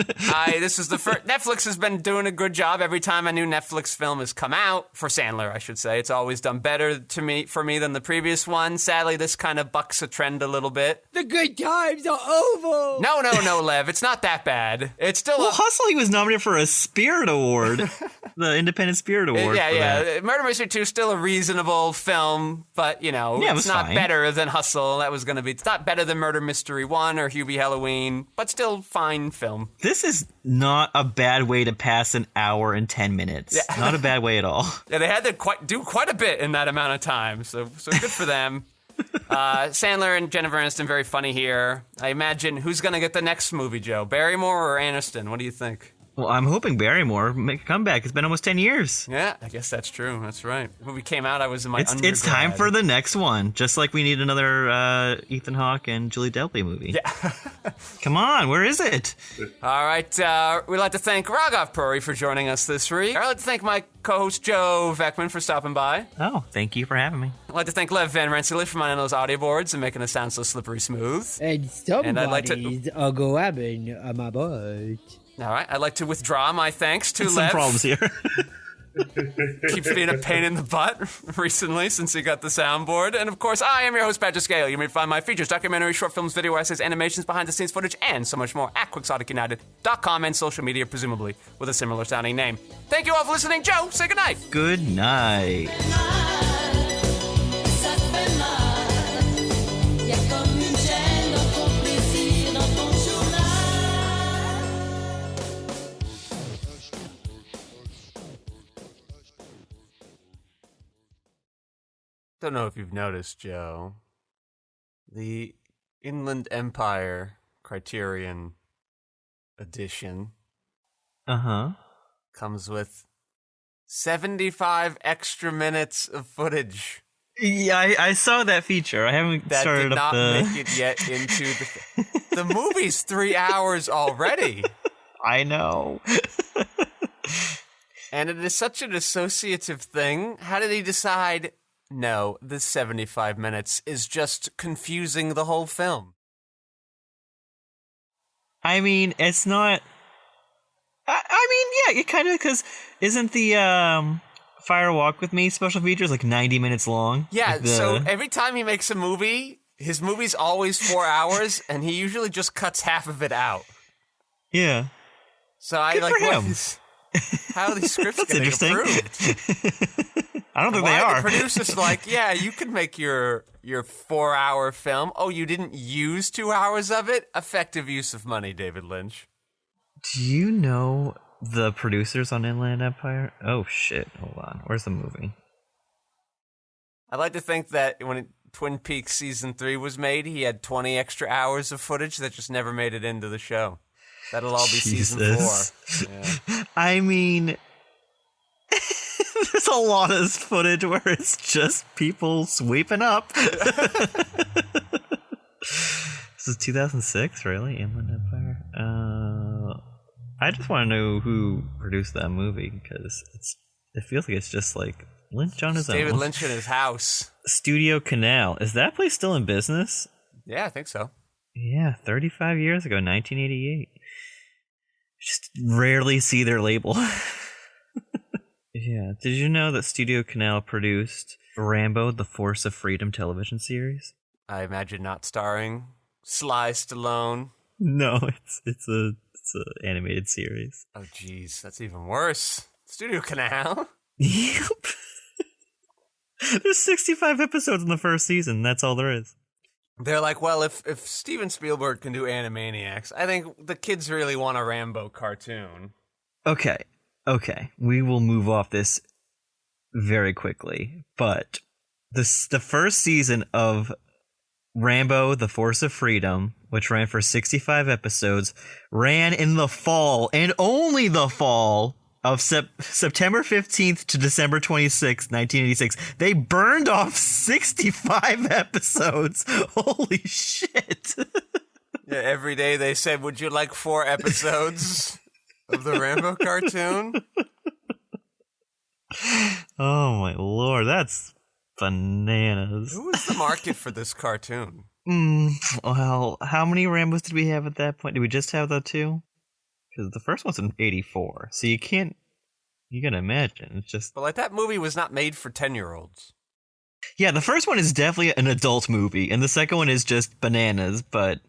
Speaker 7: This is the first. Netflix has been doing a good job every time a new Netflix film has come out, for Sandler, I should say. It's always done better for me than the previous one. Sadly, this kind of bucks a trend a little bit.
Speaker 4: The good times are over.
Speaker 7: No, Lev. It's not that bad. It's still
Speaker 8: Hustle, he was nominated for a Spirit Award. The Independent Spirit Award.
Speaker 7: Yeah. Murder Mystery 2 is still a reasonable film, but, it's not better than Hustle. That was going to be... It's not better than Murder Mystery 1 or Hubie Halloween, but still fine film.
Speaker 8: This is not a bad way to pass an hour and 10 minutes. Yeah. Not a bad way at all.
Speaker 7: Yeah, they had to do quite a bit in that amount of time, so good for them. Sandler and Jennifer Aniston, very funny here. I imagine, who's going to get the next movie, Joe? Barrymore or Aniston? What do you think?
Speaker 8: Well, I'm hoping Barrymore make a comeback. It's been almost 10 years.
Speaker 7: Yeah, I guess that's true. That's right. The movie came out, I was in my undergrad.
Speaker 8: It's time for the next one. Just like we need another Ethan Hawke and Julie Delpy movie.
Speaker 7: Yeah.
Speaker 8: Come on, where is it?
Speaker 7: All right, we'd like to thank Raghav Puri for joining us this week. I'd like to thank my co-host Joe Vekeman for stopping by.
Speaker 8: Oh, thank you for having me.
Speaker 7: I'd like to thank Lev Van Rensselaer for minding those audio boards and making us sound so slippery smooth.
Speaker 4: And somebody's grabbing my butt.
Speaker 7: All right, I'd like to withdraw my thanks to Lev.
Speaker 8: Some problems here.
Speaker 7: Keeps being a pain in the butt recently since he got the soundboard. And of course, I am your host, Patrick Scale. You may find my features, documentaries, short films, video essays, animations, behind-the-scenes footage, and so much more at QuixoticUnited.com and social media, presumably with a similar sounding name. Thank you all for listening. Joe, say goodnight.
Speaker 8: Good night.
Speaker 7: Don't know if you've noticed, Joe. The Inland Empire Criterion edition comes with 75 extra minutes of footage.
Speaker 8: Yeah, I saw that feature. I haven't
Speaker 7: that
Speaker 8: started
Speaker 7: did
Speaker 8: up
Speaker 7: not make it yet into the movie's 3 hours already.
Speaker 8: I know.
Speaker 7: And it is such an associative thing. How did he decide, no, this 75 minutes is just confusing the whole film?
Speaker 8: I mean, it's not... I mean, yeah, it kind of, because isn't the Fire Walk With Me special features like 90 minutes long?
Speaker 7: Yeah,
Speaker 8: like
Speaker 7: so every time he makes a movie, his movie's always 4 hours, and he usually just cuts half of it out.
Speaker 8: Yeah.
Speaker 7: So I
Speaker 8: Good
Speaker 7: like,
Speaker 8: for him.
Speaker 7: How are these scripts
Speaker 8: That's
Speaker 7: getting
Speaker 8: interesting.
Speaker 7: approved?
Speaker 8: I don't think
Speaker 7: Why
Speaker 8: they are.
Speaker 7: The producers like, yeah, you can make your 4-hour film. Oh, you didn't use 2 hours of it? Effective use of money, David Lynch.
Speaker 8: Do you know the producers on Inland Empire? Oh, shit. Hold on. Where's the movie?
Speaker 7: I'd like to think that when Twin Peaks Season 3 was made, he had 20 extra hours of footage that just never made it into the show. That'll all be
Speaker 8: Jesus.
Speaker 7: Season 4. Yeah.
Speaker 8: I mean, there's a lot of footage where it's just people sweeping up. This is 2006, really? Inland Empire? I just want to know who produced that movie, because it feels like it's just like Lynch on his own.
Speaker 7: David Lynch in his house.
Speaker 8: Studio Canal. Is that place still in business?
Speaker 7: Yeah, I think so.
Speaker 8: Yeah, 35 years ago, 1988. Just rarely see their label. Yeah. Did you know that Studio Canal produced Rambo: The Force of Freedom television series?
Speaker 7: I imagine not starring Sly Stallone.
Speaker 8: No, it's a animated series.
Speaker 7: Oh, jeez, that's even worse. Studio Canal?
Speaker 8: Yep. There's 65 episodes in the first season. That's all there is.
Speaker 7: They're like, well, if Steven Spielberg can do Animaniacs, I think the kids really want a Rambo cartoon.
Speaker 8: Okay. We will move off this very quickly. But the first season of Rambo: The Force of Freedom, which ran for 65 episodes, ran in the fall, and only the fall, of September 15th to December 26th, 1986. They burned off 65 episodes. Holy shit.
Speaker 7: Yeah, every day they said, would you like 4 episodes of the Rambo cartoon?
Speaker 8: Oh my lord, that's bananas.
Speaker 7: Who was the market for this cartoon?
Speaker 8: Well, how many Rambos did we have at that point? Did we just have the 2? Because the first one's in 84, so you can imagine. It's just...
Speaker 7: But like, that movie was not made for 10-year-olds.
Speaker 8: Yeah, the first one is definitely an adult movie, and the second one is just bananas, but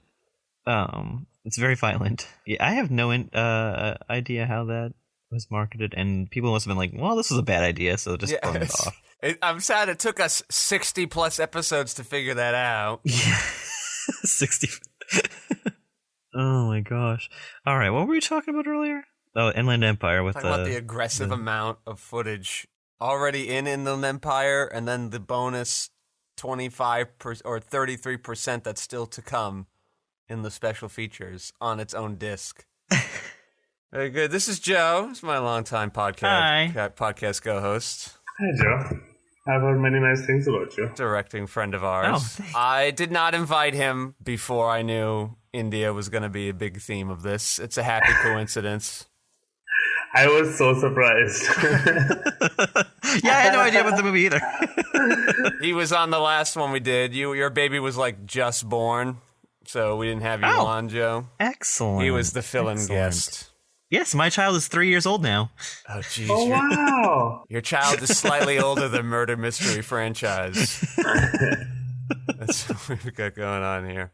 Speaker 8: it's very violent. Yeah, I have no idea how that was marketed, and people must have been like, well, this was a bad idea, so just burn it off.
Speaker 7: I'm sad it took us 60-plus episodes to figure that out.
Speaker 8: Yeah, 60... Oh my gosh. All right, what were we talking about earlier? Oh, Inland Empire with
Speaker 7: talking about the aggressive amount of footage already in Inland Empire, and then the bonus 25% or 33% that's still to come in the special features on its own disc. Very good. This is Joe. It's my longtime podcast co-host.
Speaker 9: Hi, Joe. I've heard many nice things about you.
Speaker 7: Directing friend of ours. I did not invite him before I knew India was going to be a big theme of this. It's a happy coincidence.
Speaker 9: I was so surprised.
Speaker 8: Yeah, I had no idea about the movie either.
Speaker 7: He was on the last one we did. Your baby was like just born, so we didn't have you on, Joe.
Speaker 8: Excellent.
Speaker 7: He was the fill-in guest.
Speaker 8: Yes, my child is 3 years old now.
Speaker 7: Oh, jeez.
Speaker 9: Oh, wow.
Speaker 7: Your child is slightly older than Murder Mystery franchise. That's what we've got going on here.